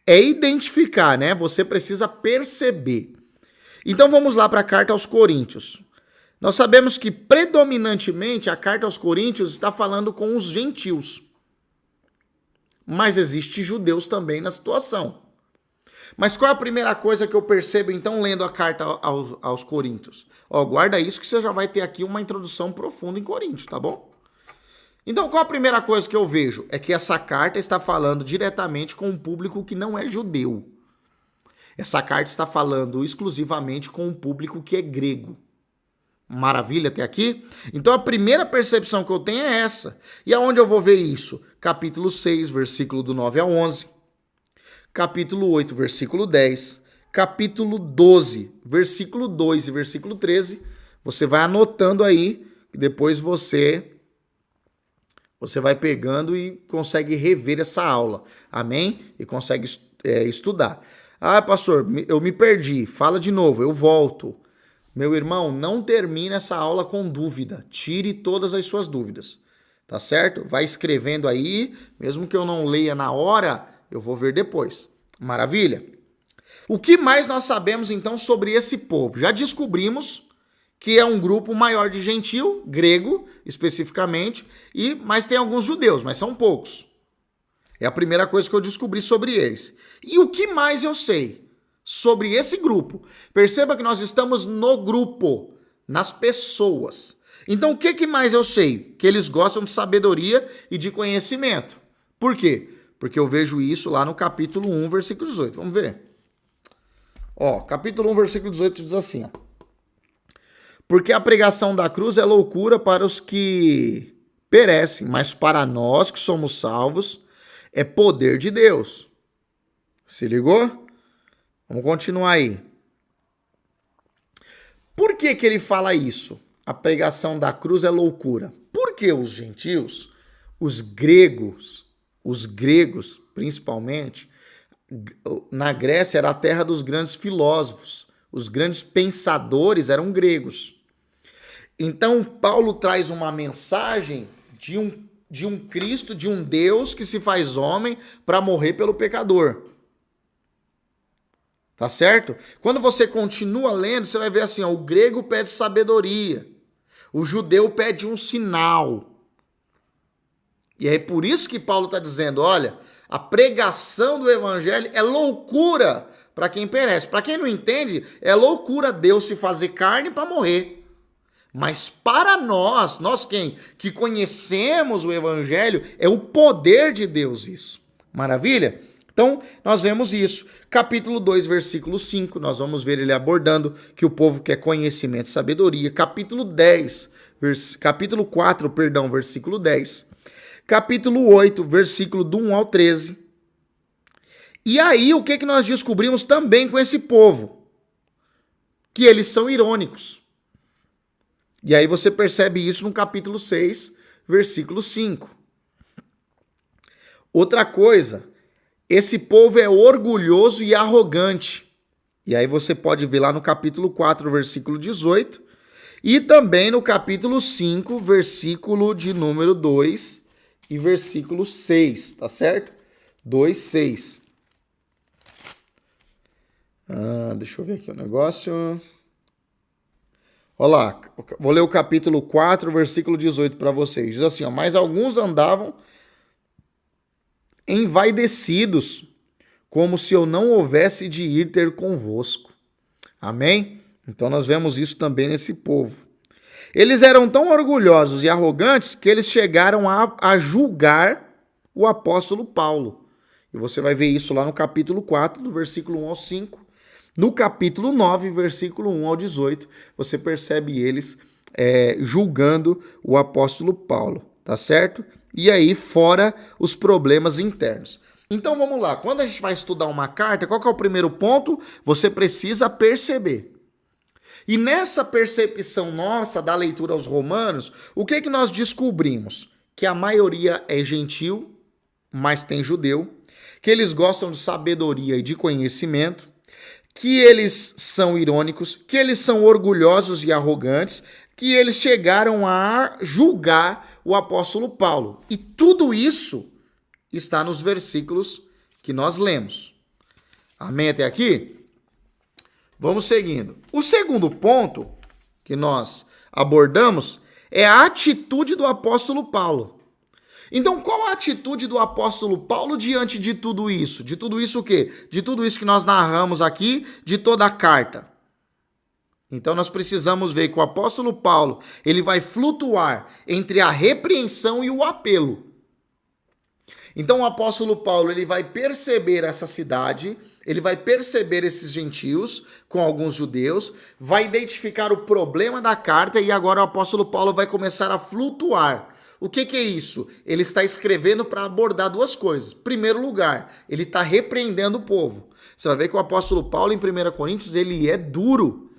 é identificar, né? Você precisa perceber. Então vamos lá para a carta aos Coríntios. Nós sabemos que predominantemente a carta aos Coríntios está falando com os gentios. Mas existe judeus também na situação. Mas qual é a primeira coisa que eu percebo então lendo a carta aos Coríntios? Guarda isso que você já vai ter aqui uma introdução profunda em Coríntios, tá bom? Então qual a primeira coisa que eu vejo? É que essa carta está falando diretamente com um público que não é judeu. Essa carta está falando exclusivamente com um público que é grego. Maravilha até aqui? Então a primeira percepção que eu tenho é essa. E aonde eu vou ver isso? Capítulo 6, versículo do 9 ao 11. Capítulo 8, versículo 10. Capítulo 12, versículo 2 e versículo 13. Você vai anotando aí, e depois você vai pegando e consegue rever essa aula. Amém? E consegue estudar. Ah, pastor, eu me perdi. Fala de novo, eu volto. Meu irmão, não termine essa aula com dúvida. Tire todas as suas dúvidas. Tá certo? Vai escrevendo aí, mesmo que eu não leia na hora, eu vou ver depois. Maravilha? O que mais nós sabemos então sobre esse povo? Já descobrimos que é um grupo maior de gentil, grego especificamente, mas tem alguns judeus, mas são poucos. É a primeira coisa que eu descobri sobre eles. E o que mais eu sei sobre esse grupo? Perceba que nós estamos no grupo, nas pessoas. Então, o que mais eu sei? Que eles gostam de sabedoria e de conhecimento. Por quê? Porque eu vejo isso lá no capítulo 1, versículo 18. Vamos ver. Capítulo 1, versículo 18 diz assim, ó. Porque a pregação da cruz é loucura para os que perecem, mas para nós que somos salvos, é poder de Deus. Se ligou? Vamos continuar aí. Por que ele fala isso? A pregação da cruz é loucura. Porque os gentios, os gregos principalmente, na Grécia era a terra dos grandes filósofos. Os grandes pensadores eram gregos. Então Paulo traz uma mensagem de um Cristo, de um Deus que se faz homem para morrer pelo pecador. Tá certo? Quando você continua lendo, você vai ver assim, o grego pede sabedoria, o judeu pede um sinal. E é por isso que Paulo está dizendo, olha, a pregação do evangelho é loucura para quem perece. Para quem não entende, é loucura Deus se fazer carne para morrer. Mas para nós quem? Que conhecemos o evangelho, é o poder de Deus isso. Maravilha? Então, nós vemos isso. Capítulo 2, versículo 5, nós vamos ver ele abordando que o povo quer conhecimento e sabedoria. Capítulo 4, versículo 10. Capítulo 8, versículo do 1 ao 13. E aí, o que nós descobrimos também com esse povo? Que eles são irônicos. E aí você percebe isso no capítulo 6, versículo 5. Outra coisa, esse povo é orgulhoso e arrogante. E aí você pode ver lá no capítulo 4, versículo 18, e também no capítulo 5, versículo de número 2 e versículo 6, tá certo? 2, 6. Deixa eu ver aqui o negócio. Olha lá, vou ler o capítulo 4, versículo 18 para vocês. Diz assim, ó, mas alguns andavam envaidecidos, como se eu não houvesse de ir ter convosco. Amém? Então nós vemos isso também nesse povo. Eles eram tão orgulhosos e arrogantes que eles chegaram a julgar o apóstolo Paulo. E você vai ver isso lá no capítulo 4, do versículo 1 ao 5. No capítulo 9, versículo 1 ao 18, você percebe eles julgando o apóstolo Paulo, tá certo? E aí, fora os problemas internos. Então vamos lá, quando a gente vai estudar uma carta, qual que é o primeiro ponto? Você precisa perceber. E nessa percepção nossa da leitura aos Romanos, o que que nós descobrimos? Que a maioria é gentil, mas tem judeu, que eles gostam de sabedoria e de conhecimento, que eles são irônicos, que eles são orgulhosos e arrogantes, que eles chegaram a julgar o apóstolo Paulo. E tudo isso está nos versículos que nós lemos. Amém até aqui? Vamos seguindo. O segundo ponto que nós abordamos é a atitude do apóstolo Paulo. Então, qual a atitude do apóstolo Paulo diante de tudo isso? De tudo isso o quê? De tudo isso que nós narramos aqui, de toda a carta. Então, nós precisamos ver que o apóstolo Paulo, ele vai flutuar entre a repreensão e o apelo. Então, o apóstolo Paulo, ele vai perceber essa cidade, ele vai perceber esses gentios com alguns judeus, vai identificar o problema da carta e agora o apóstolo Paulo vai começar a flutuar. O que é isso? Ele está escrevendo para abordar duas coisas. Primeiro lugar, ele está repreendendo o povo. Você vai ver que o apóstolo Paulo, em 1 Coríntios, ele é duro.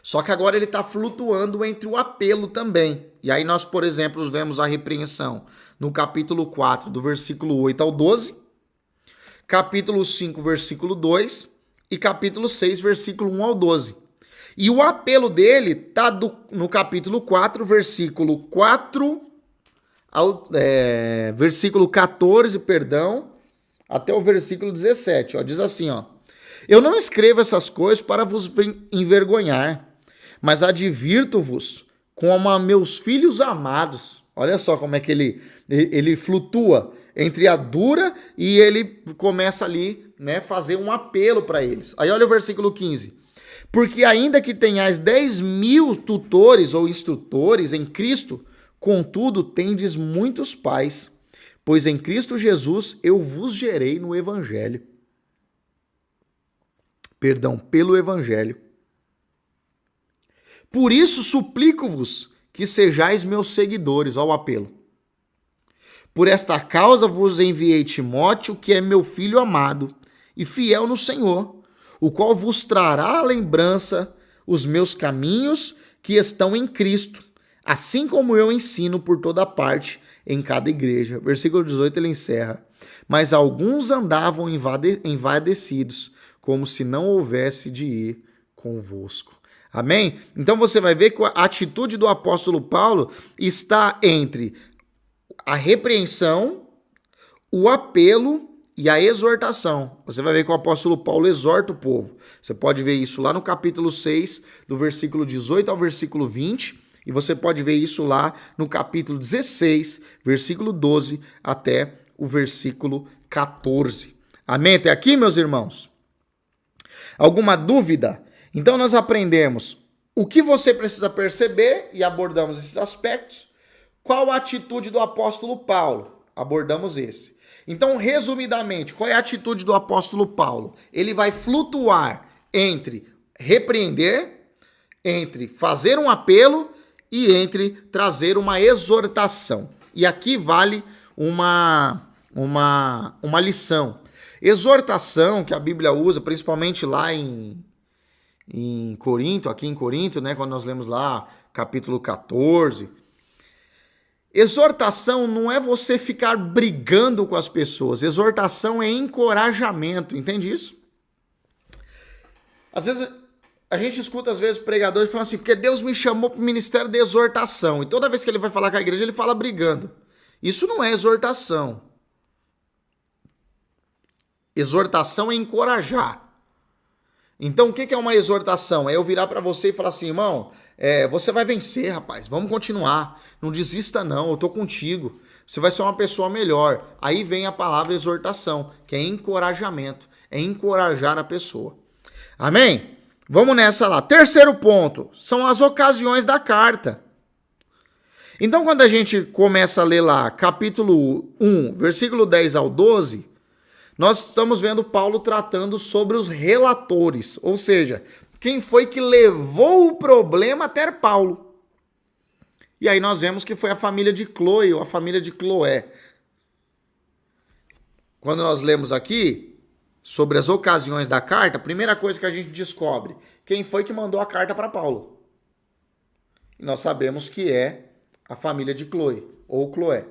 Só que agora ele está flutuando entre o apelo também. E aí nós, por exemplo, vemos a repreensão no capítulo 4, do versículo 8 ao 12, capítulo 5, versículo 2 e capítulo 6, versículo 1 ao 12. E o apelo dele está no capítulo 4, versículo 4 ao versículo 14, até o versículo 17. Ó, diz assim, ó: eu não escrevo essas coisas para vos envergonhar, mas advirto-vos como a meus filhos amados. Olha só como é que ele flutua entre a dura e ele começa ali, né, fazer um apelo para eles. Aí olha o versículo 15. Porque ainda que tenhais 10.000 tutores ou instrutores em Cristo, contudo tendes muitos pais, pois em Cristo Jesus eu vos gerei no Evangelho. Pelo Evangelho. Por isso suplico-vos que sejais meus seguidores, ao apelo. Por esta causa vos enviei Timóteo, que é meu filho amado e fiel no Senhor, o qual vos trará à lembrança os meus caminhos que estão em Cristo, assim como eu ensino por toda parte em cada igreja. Versículo 18 ele encerra. Mas alguns andavam envaidecidos, como se não houvesse de ir convosco. Amém? Então você vai ver que a atitude do apóstolo Paulo está entre a repreensão, o apelo e a exortação. Você vai ver que o apóstolo Paulo exorta o povo. Você pode ver isso lá no capítulo 6, do versículo 18 ao versículo 20, e você pode ver isso lá no capítulo 16, versículo 12 até o versículo 14. Amém? Até aqui, meus irmãos? Alguma dúvida? Então nós aprendemos o que você precisa perceber e abordamos esses aspectos. Qual a atitude do apóstolo Paulo? Abordamos esse. Então, resumidamente, qual é a atitude do apóstolo Paulo? Ele vai flutuar entre repreender, entre fazer um apelo e entre trazer uma exortação. E aqui vale uma lição. Exortação que a Bíblia usa, principalmente lá em Corinto, aqui em Corinto, né, quando nós lemos lá capítulo 14. Exortação não é você ficar brigando com as pessoas. Exortação é encorajamento, entende isso? Às vezes, a gente escuta às vezes pregadores falando assim, porque Deus me chamou para o ministério de exortação. E toda vez que ele vai falar com a igreja, ele fala brigando. Isso não é exortação. Exortação é encorajar. Então, o que é uma exortação? É eu virar para você e falar assim, irmão, você vai vencer, rapaz, vamos continuar. Não desista não, eu tô contigo. Você vai ser uma pessoa melhor. Aí vem a palavra exortação, que é encorajamento, é encorajar a pessoa. Amém? Vamos nessa lá. Terceiro ponto, são as ocasiões da carta. Então, quando a gente começa a ler lá, capítulo 1, versículo 10 ao 12, nós estamos vendo Paulo tratando sobre os relatores, ou seja, quem foi que levou o problema até Paulo. E aí nós vemos que foi a família de Cloe ou a família de Cloé. Quando nós lemos aqui sobre as ocasiões da carta, a primeira coisa que a gente descobre, quem foi que mandou a carta para Paulo? E nós sabemos que é a família de Cloe ou Cloé.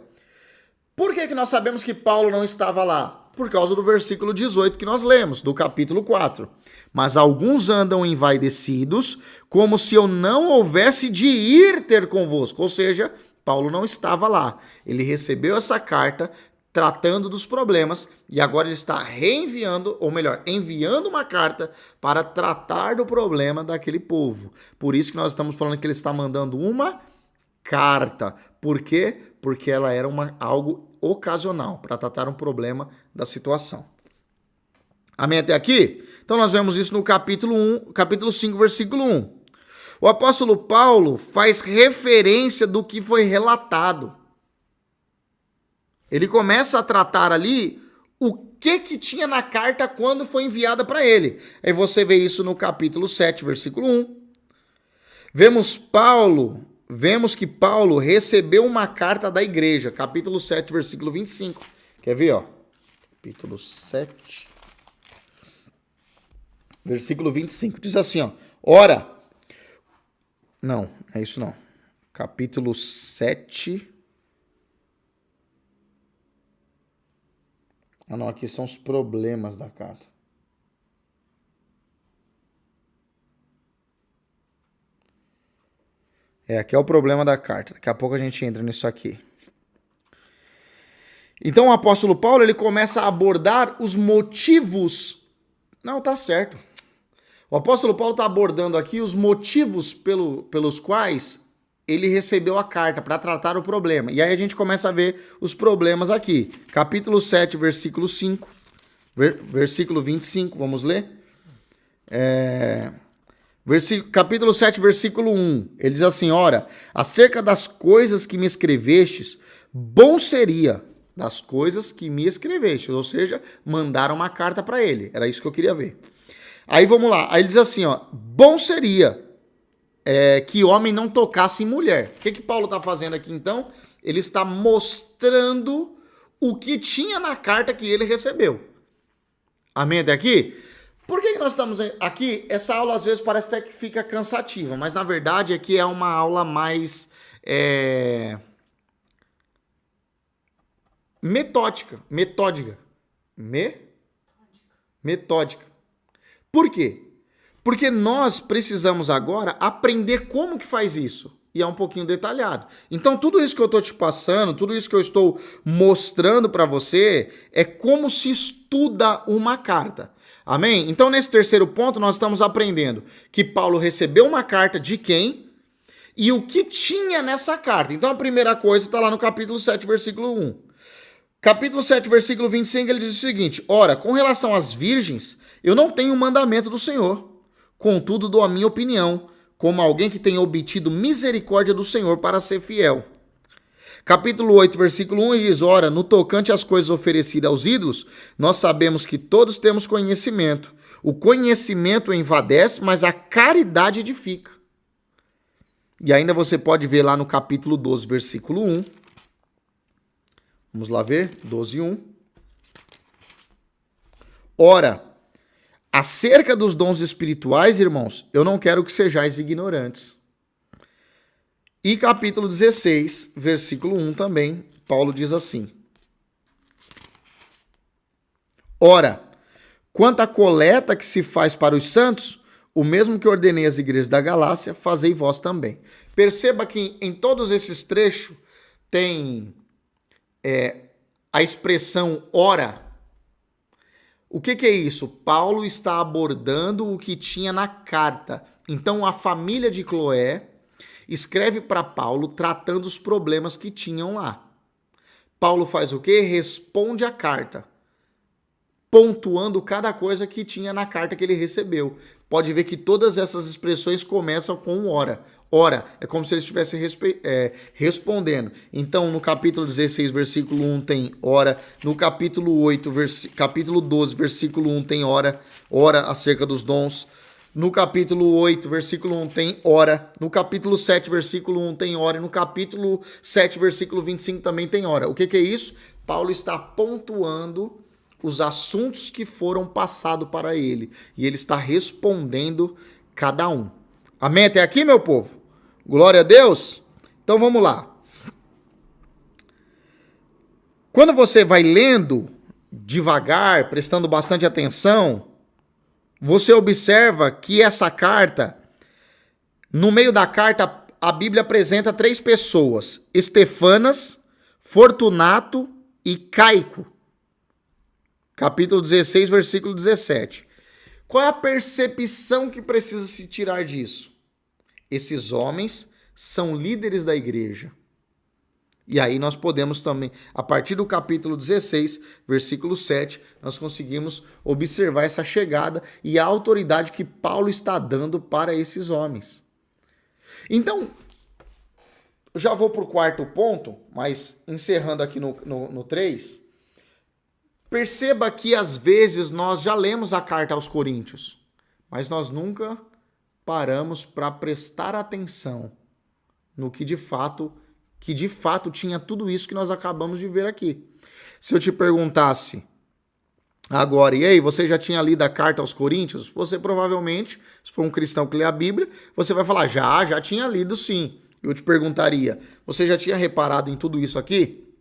Por que nós sabemos que Paulo não estava lá? Por causa do versículo 18 que nós lemos, do capítulo 4. Mas alguns andam envaidecidos, como se eu não houvesse de ir ter convosco. Ou seja, Paulo não estava lá. Ele recebeu essa carta tratando dos problemas e agora ele está reenviando, ou melhor, enviando uma carta para tratar do problema daquele povo. Por isso que nós estamos falando que ele está mandando uma carta. Por quê? Porque ela era algo ocasional, para tratar um problema da situação. Amém até aqui? Então nós vemos isso no capítulo 5, versículo 1. O apóstolo Paulo faz referência do que foi relatado. Ele começa a tratar ali o que tinha na carta quando foi enviada para ele. Aí você vê isso no capítulo 7, versículo 1. Vemos que Paulo recebeu uma carta da igreja, capítulo 7, versículo 25. Quer ver, ó? Capítulo 7, versículo 25. Diz assim, ó. Ora, não, é isso não. Capítulo 7. Ah, não, aqui são os problemas da carta. Aqui é o problema da carta. Daqui a pouco a gente entra nisso aqui. Então o apóstolo Paulo, ele começa a abordar os motivos. Não, tá certo. O apóstolo Paulo está abordando aqui os motivos pelos quais ele recebeu a carta para tratar o problema. E aí a gente começa a ver os problemas aqui. Capítulo 7, versículo 5. Versículo 25, vamos ler? Capítulo 7, versículo 1, ele diz assim, ora, acerca das coisas que me escrevestes, bom seria das coisas que me escrevestes, ou seja, mandaram uma carta para ele, era isso que eu queria ver. Aí vamos lá, aí ele diz assim, ó, bom seria que homem não tocasse em mulher. O que Paulo está fazendo aqui então? Ele está mostrando o que tinha na carta que ele recebeu. Amém até aqui? Por que nós estamos aqui? Essa aula às vezes parece até que fica cansativa, mas na verdade aqui é uma aula mais metódica. Por quê? Porque nós precisamos agora aprender como que faz isso. E é um pouquinho detalhado. Então, tudo isso que eu estou te passando, tudo isso que eu estou mostrando para você, é como se estuda uma carta. Amém? Então, nesse terceiro ponto, nós estamos aprendendo que Paulo recebeu uma carta de quem e o que tinha nessa carta. Então, a primeira coisa está lá no capítulo 7, versículo 1. Capítulo 7, versículo 25, ele diz o seguinte, ora, com relação às virgens, eu não tenho mandamento do Senhor, contudo dou a minha opinião, como alguém que tem obtido misericórdia do Senhor para ser fiel. Capítulo 8, versículo 1 diz, ora, no tocante às coisas oferecidas aos ídolos, nós sabemos que todos temos conhecimento. O conhecimento envadece, mas a caridade edifica. E ainda você pode ver lá no capítulo 12, versículo 1. Vamos lá ver, 12, 1. Ora, acerca dos dons espirituais, irmãos, eu não quero que sejais ignorantes. E capítulo 16, versículo 1 também, Paulo diz assim. Ora, quanto à coleta que se faz para os santos, o mesmo que ordenei às igrejas da Galácia, fazei vós também. Perceba que em todos esses trechos tem a expressão ora. O que é isso? Paulo está abordando o que tinha na carta. Então a família de Cloé escreve para Paulo tratando os problemas que tinham lá. Paulo faz o quê? Responde a carta, pontuando cada coisa que tinha na carta que ele recebeu. Pode ver que todas essas expressões começam com ora. Ora, é como se eles estivessem respondendo. Então, no capítulo 16, versículo 1 tem ora. No capítulo 12, versículo 1 tem ora acerca dos dons. No capítulo 8, versículo 1 tem ora. No capítulo 7, versículo 1 tem ora. E no capítulo 7, versículo 25 também tem ora. O que é isso? Paulo está pontuando os assuntos que foram passados para ele. E ele está respondendo cada um. Amém? Até aqui, meu povo? Glória a Deus? Então vamos lá. Quando você vai lendo devagar, prestando bastante atenção, você observa que essa carta, no meio da carta, a Bíblia apresenta 3 pessoas: Estefanas, Fortunato e Caico. Capítulo 16, versículo 17. Qual é a percepção que precisa se tirar disso? Esses homens são líderes da igreja. E aí nós podemos também, a partir do capítulo 16, versículo 7, nós conseguimos observar essa chegada e a autoridade que Paulo está dando para esses homens. Então, já vou para o quarto ponto, mas encerrando aqui no 3, perceba que às vezes nós já lemos a carta aos Coríntios, mas nós nunca paramos para prestar atenção no que de fato tinha tudo isso que nós acabamos de ver aqui. Se eu te perguntasse agora, e aí, você já tinha lido a carta aos Coríntios? Você provavelmente, se for um cristão que lê a Bíblia, você vai falar, já tinha lido sim. Eu te perguntaria, você já tinha reparado em tudo isso aqui?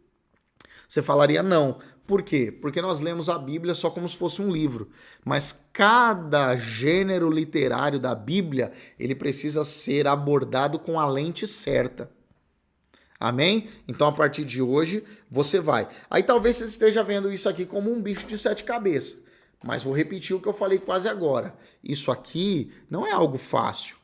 Você falaria não. Por quê? Porque nós lemos a Bíblia só como se fosse um livro. Mas cada gênero literário da Bíblia, ele precisa ser abordado com a lente certa. Amém? Então, a partir de hoje, você vai. Aí talvez você esteja vendo isso aqui como um bicho de 7 cabeças. Mas vou repetir o que eu falei quase agora. Isso aqui não é algo fácil.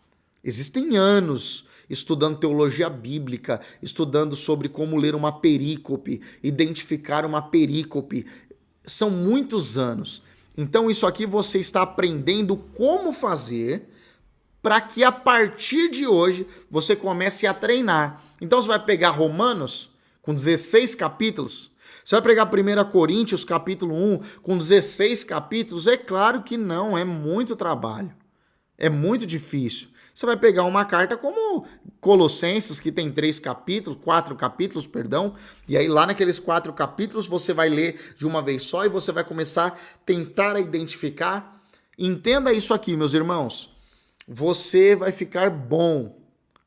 Existem anos estudando teologia bíblica, estudando sobre como ler uma perícope, identificar uma perícope. São muitos anos. Então isso aqui você está aprendendo como fazer para que a partir de hoje você comece a treinar. Então você vai pegar Romanos com 16 capítulos, você vai pegar 1 Coríntios capítulo 1 com 16 capítulos? É claro que não, é muito trabalho. É muito difícil. Você vai pegar uma carta como Colossenses, que tem 4 capítulos, perdão, e aí lá naqueles 4 capítulos você vai ler de uma vez só e você vai começar a tentar identificar. Entenda isso aqui, meus irmãos. Você vai ficar bom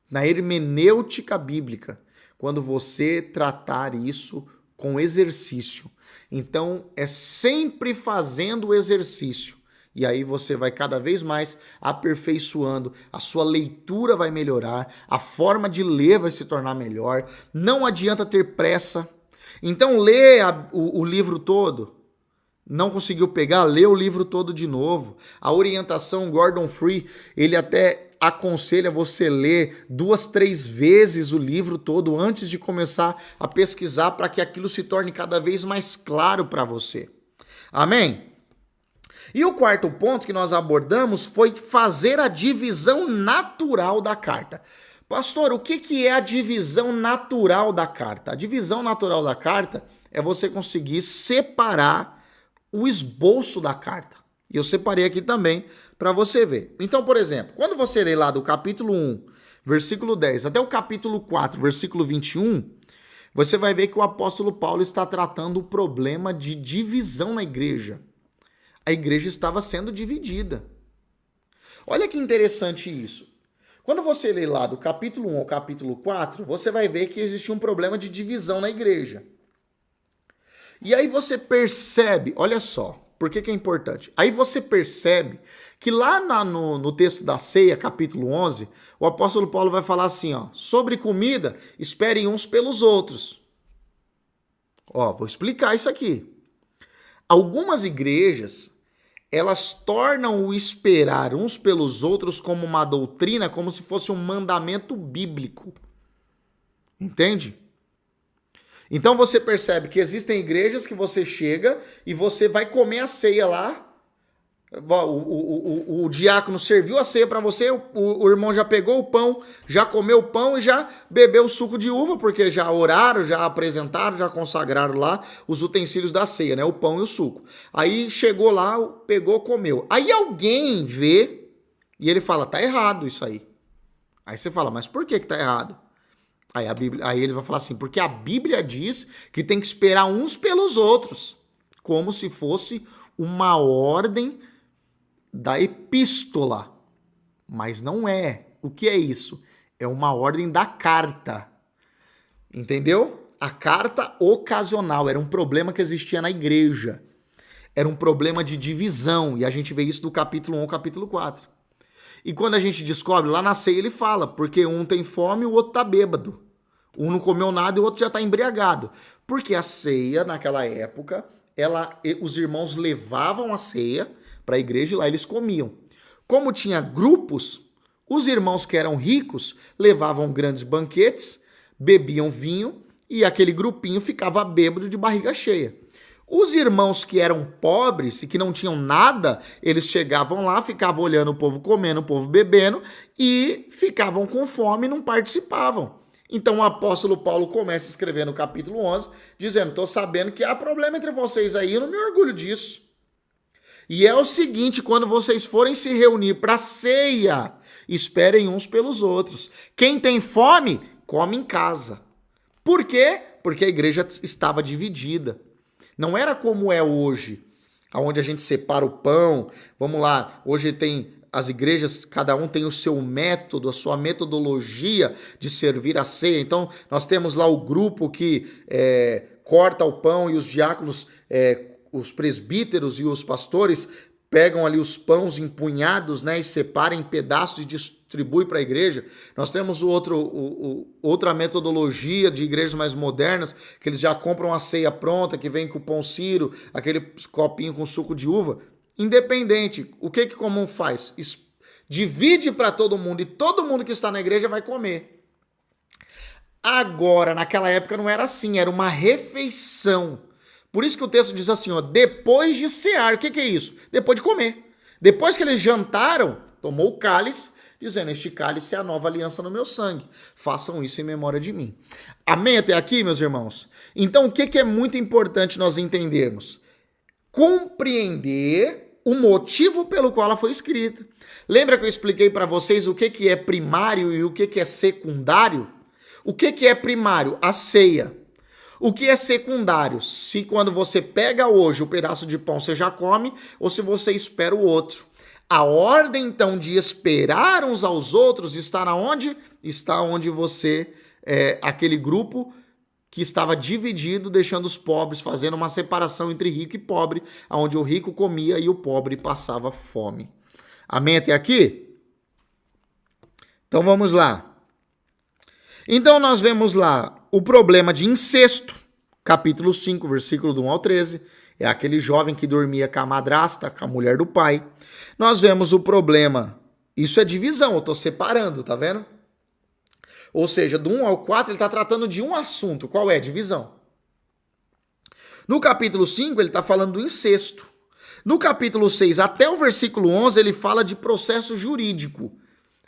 na hermenêutica bíblica quando você tratar isso com exercício. Então, é sempre fazendo o exercício. E aí você vai cada vez mais aperfeiçoando, a sua leitura vai melhorar, a forma de ler vai se tornar melhor, não adianta ter pressa. Então lê o livro todo, não conseguiu pegar, lê o livro todo de novo. A orientação Gordon Free, ele até aconselha você ler 2, 3 vezes o livro todo antes de começar a pesquisar para que aquilo se torne cada vez mais claro para você. Amém? E o quarto ponto que nós abordamos foi fazer a divisão natural da carta. Pastor, o que é a divisão natural da carta? A divisão natural da carta é você conseguir separar o esboço da carta. E eu separei aqui também para você ver. Então, por exemplo, quando você lê lá do capítulo 1, versículo 10, até o capítulo 4, versículo 21, você vai ver que o apóstolo Paulo está tratando o problema de divisão na igreja. A igreja estava sendo dividida. Olha que interessante isso. Quando você lê lá do capítulo 1 ao capítulo 4, você vai ver que existia um problema de divisão na igreja. E aí você percebe, olha só, Por que que é importante? Aí você percebe que lá no texto da ceia, capítulo 11, o apóstolo Paulo vai falar assim, ó, sobre comida, esperem uns pelos outros. Ó, vou explicar isso aqui. Algumas igrejas, elas tornam o esperar uns pelos outros como uma doutrina, como se fosse um mandamento bíblico. Entende? Então você percebe que existem igrejas que você chega e você vai comer a ceia lá. O diácono serviu a ceia para você, o irmão já pegou o pão, já comeu o pão e já bebeu o suco de uva, porque já oraram, já apresentaram, já consagraram lá os utensílios da ceia, né? O pão e o suco. Aí chegou lá, pegou, comeu. Aí alguém vê e ele fala, tá errado isso aí. Aí você fala, mas por que tá errado? Aí ele vai falar assim, porque a Bíblia diz que tem que esperar uns pelos outros, como se fosse uma ordem da epístola. Mas não é. O que é isso? É uma ordem da carta. Entendeu? A carta ocasional era um problema que existia na igreja. Era um problema de divisão, e a gente vê isso do capítulo 1 ao capítulo 4. E quando a gente descobre, lá na ceia ele fala, porque um tem fome e o outro tá bêbado. Um não comeu nada e o outro já tá embriagado. Porque a ceia, naquela época, os irmãos levavam a ceia para a igreja e lá eles comiam. Como tinha grupos, os irmãos que eram ricos levavam grandes banquetes, bebiam vinho e aquele grupinho ficava bêbado de barriga cheia. Os irmãos que eram pobres e que não tinham nada, eles chegavam lá, ficavam olhando o povo comendo, o povo bebendo e ficavam com fome e não participavam. Então o apóstolo Paulo começa a escrever no capítulo 11, dizendo, estou sabendo que há problema entre vocês aí, eu não me orgulho disso. E é o seguinte, quando vocês forem se reunir para ceia, esperem uns pelos outros. Quem tem fome, come em casa. Por quê? Porque a igreja estava dividida. Não era como é hoje, onde a gente separa o pão. Vamos lá, hoje tem as igrejas, cada um tem o seu método, a sua metodologia de servir a ceia. Então, nós temos lá o grupo que corta o pão e os diáconos, os presbíteros e os pastores pegam ali os pães empunhados, né, e separam em pedaços e distribuem para a igreja. Nós temos outra metodologia de igrejas mais modernas, que eles já compram a ceia pronta, que vem com o pão sírio, aquele copinho com suco de uva. Independente, o que comum faz? Divide para todo mundo e todo mundo que está na igreja vai comer. Agora, naquela época não era assim, era uma refeição. Por isso que o texto diz assim, ó, depois de cear. O que é isso? Depois de comer. Depois que eles jantaram, tomou o cálice, dizendo, este cálice é a nova aliança no meu sangue. Façam isso em memória de mim. Amém até aqui, meus irmãos? Então, o que é muito importante nós entendermos? Compreender o motivo pelo qual ela foi escrita. Lembra que eu expliquei para vocês o que é primário e o que é secundário? O que é primário? A ceia. O que é secundário? Se quando você pega hoje o pedaço de pão você já come ou se você espera o outro. A ordem, então, de esperar uns aos outros está onde? Está onde você, aquele grupo que estava dividido, deixando os pobres, fazendo uma separação entre rico e pobre, onde o rico comia e o pobre passava fome. Amém até aqui? Então vamos lá. Então nós vemos lá o problema de incesto, capítulo 5, versículo do 1 ao 13, é aquele jovem que dormia com a madrasta, com a mulher do pai. Nós vemos o problema, isso é divisão, eu estou separando, tá vendo? Ou seja, do 1 ao 4 ele está tratando de um assunto, qual é? Divisão. No capítulo 5 ele está falando do incesto. No capítulo 6 até o versículo 11 ele fala de processo jurídico.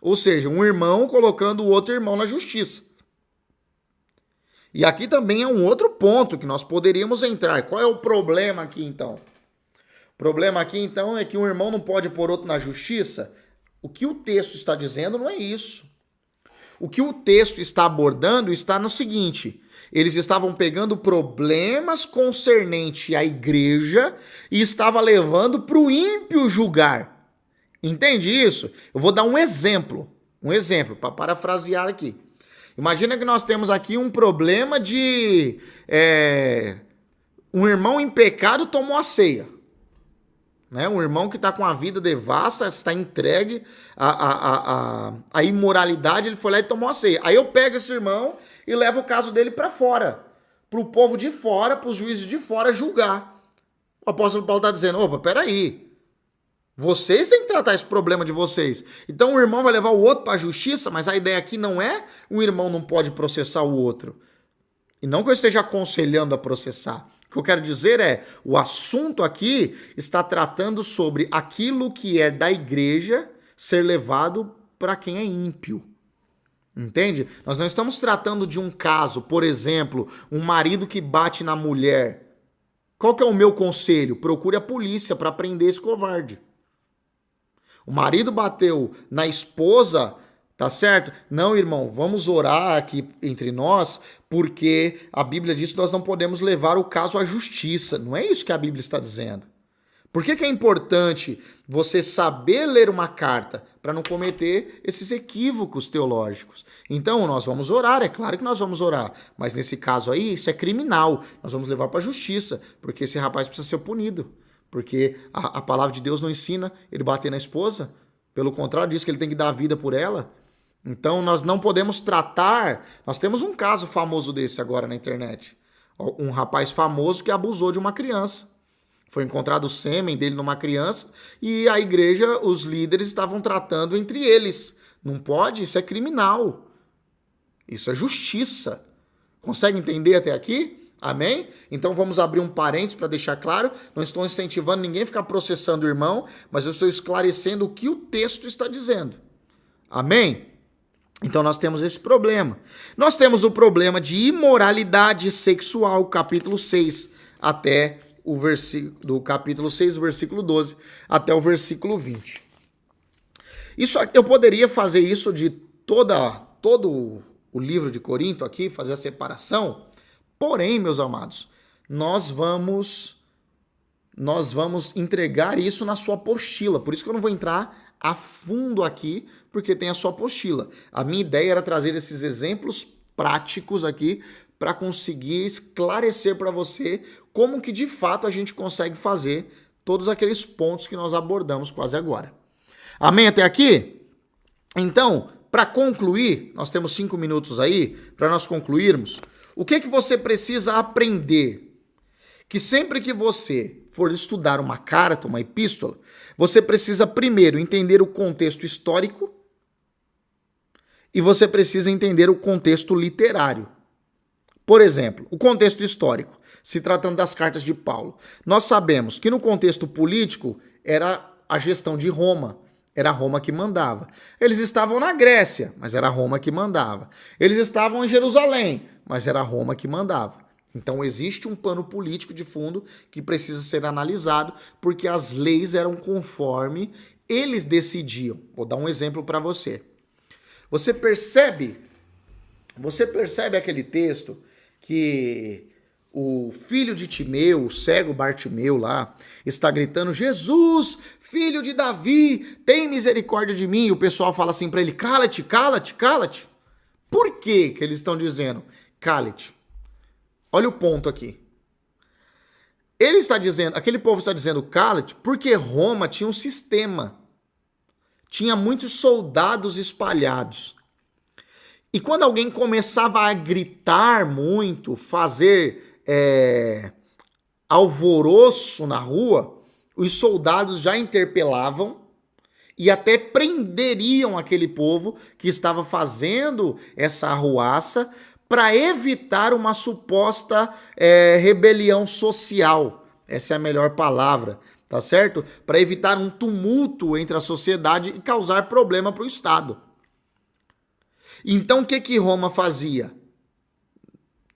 Ou seja, um irmão colocando o outro irmão na justiça. E aqui também é um outro ponto que nós poderíamos entrar. Qual é o problema aqui então? O problema aqui então é que um irmão não pode pôr outro na justiça? O que o texto está dizendo não é isso. O que o texto está abordando está no seguinte: eles estavam pegando problemas concernentes à igreja e estavam levando para o ímpio julgar. Entende isso? Eu vou dar um exemplo para parafrasear aqui. Imagina que nós temos aqui um problema de um irmão em pecado tomou a ceia. né? Um irmão que está com a vida devassa, está entregue à imoralidade, ele foi lá e tomou a ceia. Aí eu pego esse irmão e levo o caso dele para fora, para o povo de fora, para os juízes de fora julgar. O apóstolo Paulo está dizendo, opa, peraí, vocês têm que tratar esse problema de vocês. Então o irmão vai levar o outro para a justiça, mas a ideia aqui não é o irmão não pode processar o outro. E não que eu esteja aconselhando a processar. O que eu quero dizer é, o assunto aqui está tratando sobre aquilo que é da igreja ser levado para quem é ímpio. Entende? Nós não estamos tratando de um caso, por exemplo, um marido que bate na mulher. Qual que é o meu conselho? Procure a polícia para prender esse covarde. O marido bateu na esposa, tá certo? Não, irmão, vamos orar aqui entre nós, porque a Bíblia diz que nós não podemos levar o caso à justiça. Não é isso que a Bíblia está dizendo. Por que é importante você saber ler uma carta para não cometer esses equívocos teológicos? Então, nós vamos orar, é claro que nós vamos orar, mas nesse caso aí, isso é criminal. Nós vamos levar para a justiça, porque esse rapaz precisa ser punido. Porque a palavra de Deus não ensina ele bater na esposa. Pelo contrário, diz que ele tem que dar a vida por ela. Então, nós não podemos tratar... Nós temos um caso famoso desse agora na internet. Um rapaz famoso que abusou de uma criança. Foi encontrado o sêmen dele numa criança e a igreja, os líderes estavam tratando entre eles. Não pode, isso é criminal. Isso é justiça. Consegue entender até aqui? Amém? Então vamos abrir um parênteses para deixar claro. Não estou incentivando ninguém a ficar processando o irmão, mas eu estou esclarecendo o que o texto está dizendo. Amém? Então nós temos esse problema. Nós temos o problema de imoralidade sexual, capítulo 6, até o versículo do capítulo 6, versículo 12, até o versículo 20. Isso, eu poderia fazer isso de todo o livro de Corinto aqui, fazer a separação. Porém, meus amados, nós vamos entregar isso na sua apostila. Por isso que eu não vou entrar a fundo aqui, porque tem a sua apostila. A minha ideia era trazer esses exemplos práticos aqui para conseguir esclarecer para você como que de fato a gente consegue fazer todos aqueles pontos que nós abordamos quase agora. Amém até aqui? Então, para concluir, nós temos 5 minutos aí para nós concluirmos. O que você precisa aprender? Que sempre que você for estudar uma carta, uma epístola, você precisa primeiro entender o contexto histórico e você precisa entender o contexto literário. Por exemplo, o contexto histórico, se tratando das cartas de Paulo. Nós sabemos que no contexto político era a gestão de Roma. Era Roma que mandava. Eles estavam na Grécia, mas era Roma que mandava. Eles estavam em Jerusalém, mas era Roma que mandava. Então existe um pano político de fundo que precisa ser analisado, porque as leis eram conforme eles decidiam. Vou dar um exemplo para você. Você percebe aquele texto que o filho de Timeu, o cego Bartimeu lá, está gritando: Jesus, filho de Davi, tem misericórdia de mim. E o pessoal fala assim para ele: cala-te, cala-te, cala-te. Por que que eles estão dizendo cala-te? Olha o ponto aqui. Ele está dizendo, aquele povo está dizendo cala-te porque Roma tinha um sistema. Tinha muitos soldados espalhados. E quando alguém começava a gritar muito, fazer alvoroço na rua, os soldados já interpelavam e até prenderiam aquele povo que estava fazendo essa arruaça para evitar uma suposta rebelião social. Essa é a melhor palavra, tá certo? Para evitar um tumulto entre a sociedade e causar problema para o Estado. Então o que Roma fazia?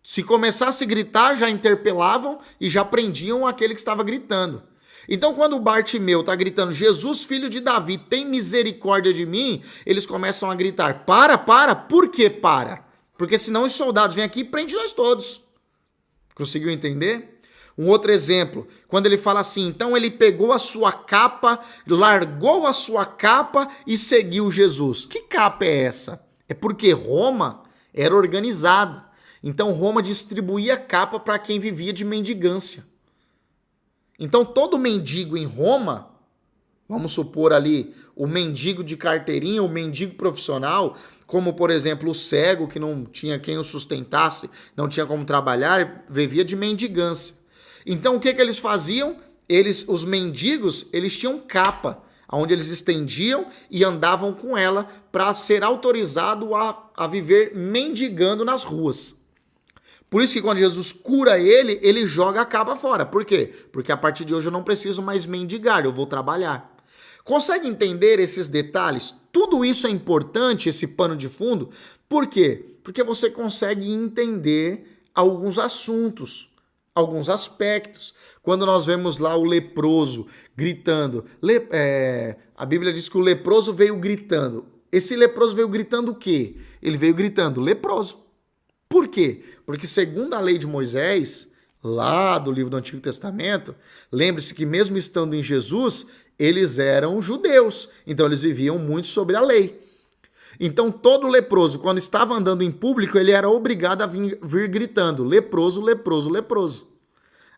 Se começasse a gritar, já interpelavam e já prendiam aquele que estava gritando. Então, quando o Bartimeu está gritando: Jesus, filho de Davi, tem misericórdia de mim, eles começam a gritar: para, por que para? Porque senão os soldados vêm aqui e prendem nós todos. Conseguiu entender? Um outro exemplo, quando ele fala assim: então ele pegou a sua capa, largou a sua capa e seguiu Jesus. Que capa é essa? É porque Roma era organizada. Então Roma distribuía capa para quem vivia de mendigância. Então, todo mendigo em Roma, vamos supor ali o mendigo de carteirinha, o mendigo profissional, como por exemplo o cego que não tinha quem o sustentasse, não tinha como trabalhar, vivia de mendigância. Então, o que eles faziam? Os mendigos, eles tinham capa, onde eles estendiam e andavam com ela para ser autorizado a viver mendigando nas ruas. Por isso que quando Jesus cura ele, ele joga a capa fora. Por quê? Porque a partir de hoje eu não preciso mais mendigar, eu vou trabalhar. Consegue entender esses detalhes? Tudo isso é importante, esse pano de fundo. Por quê? Porque você consegue entender alguns assuntos, alguns aspectos. Quando nós vemos lá o leproso gritando, a Bíblia diz que o leproso veio gritando. Esse leproso veio gritando o quê? Ele veio gritando leproso. Por quê? Porque segundo a lei de Moisés, lá do livro do Antigo Testamento, lembre-se que mesmo estando em Jesus, eles eram judeus, então eles viviam muito sobre a lei. Então todo leproso, quando estava andando em público, ele era obrigado a vir gritando, leproso, leproso, leproso.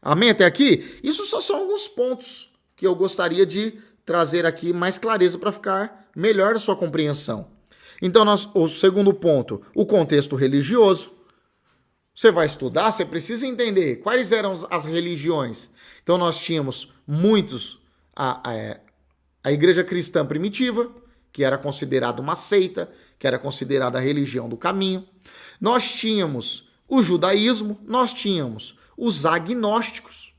Amém até aqui? Isso só são alguns pontos que eu gostaria de trazer aqui mais clareza para ficar melhor a sua compreensão. Então, o segundo ponto, o contexto religioso. Você vai estudar, você precisa entender quais eram as religiões. Então nós tínhamos a igreja cristã primitiva, que era considerada uma seita, que era considerada a religião do caminho. Nós tínhamos o judaísmo, nós tínhamos os agnósticos,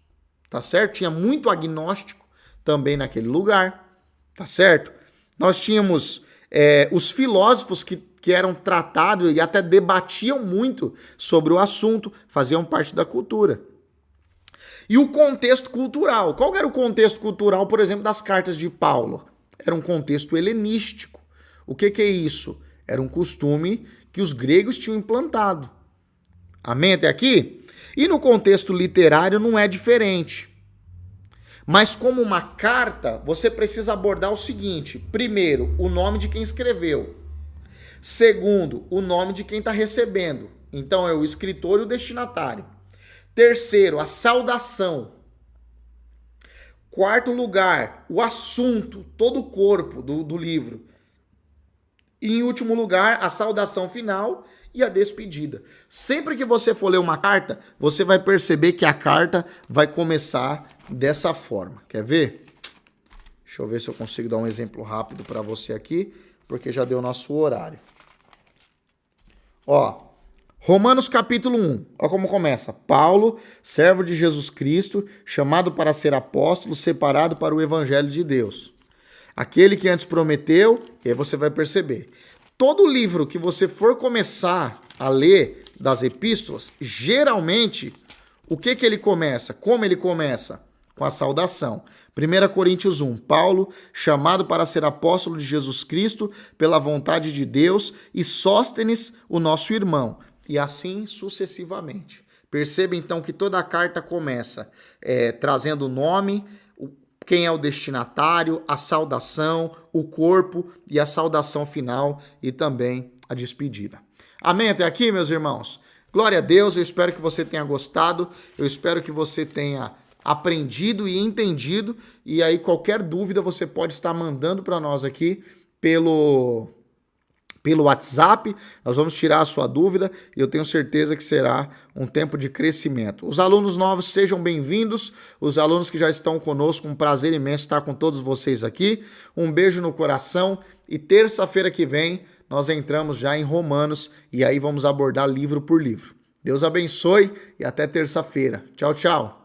tá certo? Tinha muito agnóstico também naquele lugar, tá certo? Nós tínhamos os filósofos que eram tratados e até debatiam muito sobre o assunto, faziam parte da cultura. E o contexto cultural. Qual era o contexto cultural, por exemplo, das cartas de Paulo? Era um contexto helenístico. O que é isso? Era um costume que os gregos tinham implantado. Amém até aqui? E no contexto literário não é diferente. Mas como uma carta, você precisa abordar o seguinte. Primeiro, o nome de quem escreveu. Segundo, o nome de quem está recebendo. Então é o escritor e o destinatário. Terceiro, a saudação. Quarto lugar, o assunto, todo o corpo do livro. E em último lugar, a saudação final e a despedida. Sempre que você for ler uma carta, você vai perceber que a carta vai começar dessa forma. Quer ver? Deixa eu ver se eu consigo dar um exemplo rápido para você aqui, porque já deu nosso horário. Ó, Romanos capítulo 1, ó como começa. Paulo, servo de Jesus Cristo, chamado para ser apóstolo, separado para o evangelho de Deus. Aquele que antes prometeu, e aí você vai perceber. Todo livro que você for começar a ler das epístolas, geralmente, o que ele começa? Como ele começa? Com a saudação. 1 Coríntios 1, Paulo, chamado para ser apóstolo de Jesus Cristo, pela vontade de Deus, e Sóstenes, o nosso irmão. E assim sucessivamente. Perceba então que toda a carta começa trazendo o nome, quem é o destinatário, a saudação, o corpo e a saudação final e também a despedida. Amém até aqui, meus irmãos? Glória a Deus, eu espero que você tenha gostado, eu espero que você tenha aprendido e entendido, e aí qualquer dúvida você pode estar mandando para nós aqui pelo WhatsApp, nós vamos tirar a sua dúvida e eu tenho certeza que será um tempo de crescimento. Os alunos novos sejam bem-vindos, os alunos que já estão conosco, um prazer imenso estar com todos vocês aqui, um beijo no coração e terça-feira que vem nós entramos já em Romanos e aí vamos abordar livro por livro. Deus abençoe e até terça-feira. Tchau, tchau.